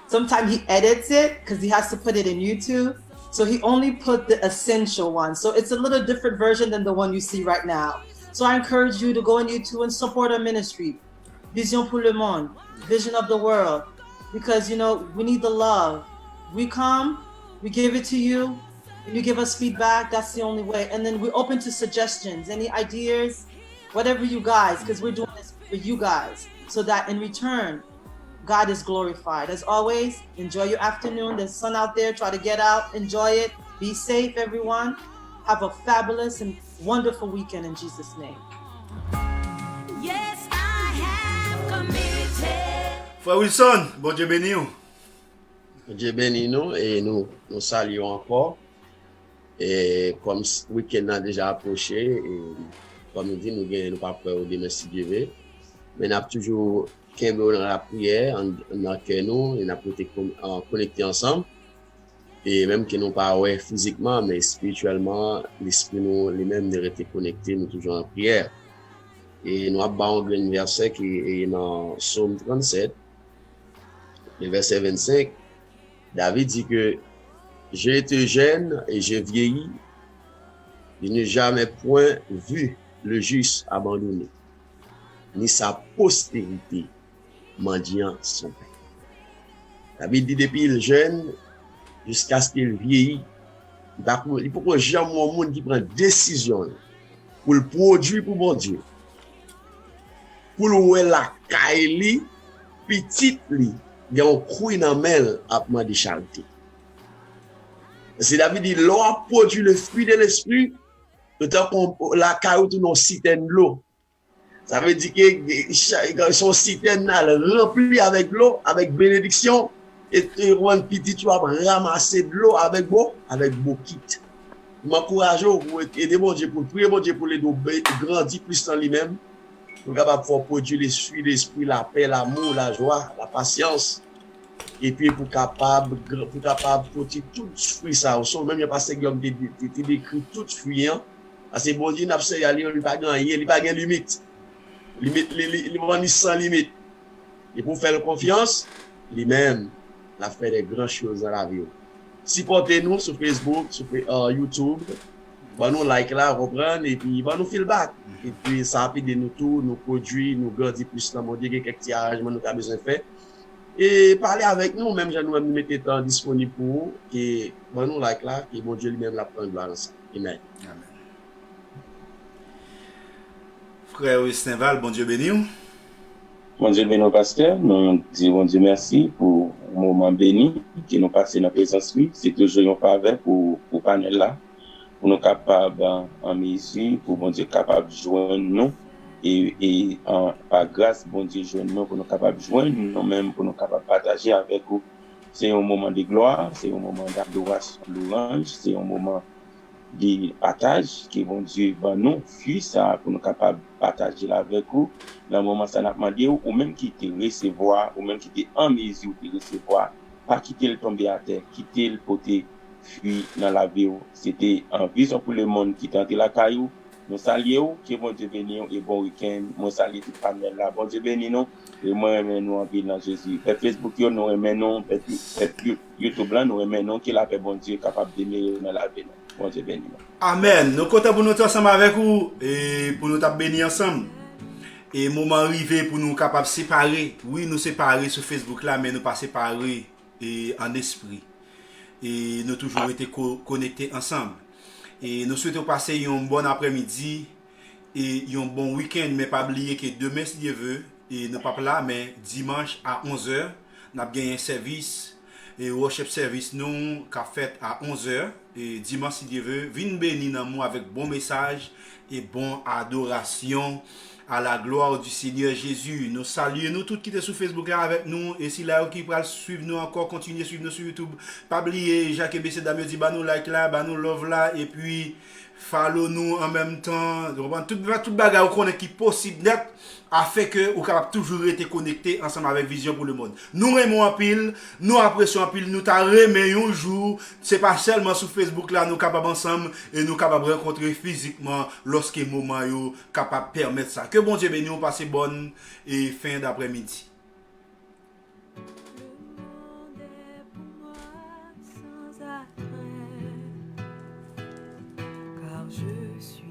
sometimes he edits it because he has to put it in YouTube. So he only put the essential one. So it's a little different version than the one you see right now. So I encourage you to go on YouTube and support our ministry, Vision pour le Monde, Vision of the World, because, you know, we need the love. We come, we give it to you, and you give us feedback. That's the only way. And then we're open to suggestions, any ideas, whatever you guys, because we're doing this for you guys, so that in return, God is glorified. As always, enjoy your afternoon. There's sun out there. Try to get out, enjoy it. Be safe, everyone. Have a fabulous and wonderful weekend in Jesus' name. Yes, I have committed. Frère Wilson, bon Dieu béni ou. Dieu bénit nous et nous saluons encore. Et comme le week-end a déjà approché, et comme nous dit, nous pas peur demain si Dieu veut. Mais nous avons toujours dans la prière, dans cœur nous, et nous avons été connectés ensemble. Et même que nous pas ouais physiquement, mais spirituellement, l'esprit nous, les mêmes, nous été connectés, nous toujours en prière. Et nous avons un verset qui est dans Psaume 37, le verset 25. David dit que j'ai été jeune et j'ai vieilli, je n'ai jamais point vu le juste abandonné, ni sa postérité mendiant son pain. David dit depuis le jeune jusqu'à ce qu'il vieillit, il faut que jamais un monde qui prend décision pour le produire pour mon Dieu, pour le la caille petite li, il y a un crouille dans mel à demander charité. C'est David dit l'eau a produit le fruit de l'esprit, le temps qu'on la caille tout dans citerne l'eau. Ça veut dire que son citerne rempli avec l'eau, avec bénédiction, et un petit tu vas ramasser de l'eau avec beaucoup. Je m'encourage pour aider mon Dieu, pour prier mon Dieu pour les grandir plus en lui-même, pour capable de produire les fruits de l'esprit, la paix, l'amour, la joie, la patience, et puis pour capable produire tout fruit ça. Même il n'y a pas Guillaume qui décrit tout fruit, parce que bon Dieu n'a pas gagné, il pas gagné limite. Il va sans limite. Et pour faire confiance, lui-même, il a fait des grandes choses dans la vie. Supportez-nous sur Facebook, sur YouTube. Va nous like là, reprendre, et puis va nous feedback. Et puis ça a de nous tout, nous produire, nous grandir plus dans mon Dieu, quelques petits arrangements nous avons besoin de faire. Et parler avec nous, même je nous mettre temps disponible pour vous, et va nous like là, et mon Dieu lui-même la prendre gloire ensemble. Amen. Amen. Frère Wistinval, bon Dieu béni ou. Bon Dieu béni, pasteur. Nous disons Dieu merci pour le moment béni qui nous passe dans la présence. C'est toujours un faveur pour le panel là. Pour nous capables en mesure, pour bon Dieu capable de joindre nous. Et par grâce, bon Dieu joindre nous, pour nous capables de joindre nous-mêmes, pour nous capables de partager avec vous. C'est un moment de gloire, c'est un moment d'adoration, louange, c'est un moment de partage qui bon Dieu va nous fuir ça pour nous capables de partager avec vous dans le moment ça n'a demandé ou même qui te recevoir ou même qui te en mesure de recevoir pas quitter le tomber à terre quitter le côté fuir dans la vie. C'était en vision pour le monde qui tente la caillou. Nous saluons que bon Dieu béni et bon week-end. Moi salue tout panel là, bon Dieu béni nous et moi aimons nous en vie dans Jésus. Sur Facebook nous aimons nous, YouTube là nous aimons nous qui la paix bon Dieu capable d'aimer dans la vie. Bon Dieu béni. Amen. Nous comptons pour nous être ensemble avec vous et pour nous bénir ensemble. Et moment arrivé pour nous capables de séparer. Oui, nous séparer sur Facebook là, mais nous pas séparer et en esprit. Et nous toujours été connectés ensemble. Et nous souhaitons passer un bon après-midi et un bon week-end, mais pas oublier que demain si Dieu veut, et nous pas là, mais dimanche à 11h, nous avons gagné un service et worship service nous qu'a fait à 11h et dimanche si Dieu veut, viens bénir dans moi avec bon message et bon adoration à la gloire du Seigneur Jésus. Nous saluons nous tous qui étaient sur Facebook là avec nous et si là qui pourra suivre nous encore, continuer à suivre nous sur YouTube. Pas oublier Jacques et BC Damien dit bah nous like là, bah nous love là et puis follow nous en même temps. Tout bagage qu'on est qui possible net a fait que vous capable toujours être connecté ensemble avec Vision pour le monde. Nous aimons en pile, nous apprécions en pile, nous t'arrêtons un jour, c'est pas seulement sur Facebook là nous capables ensemble et nous capables rencontrer physiquement lorsque moment yo capable permettre ça. Que bon Dieu bénisse nous passer bonne et fin d'après-midi. Car je suis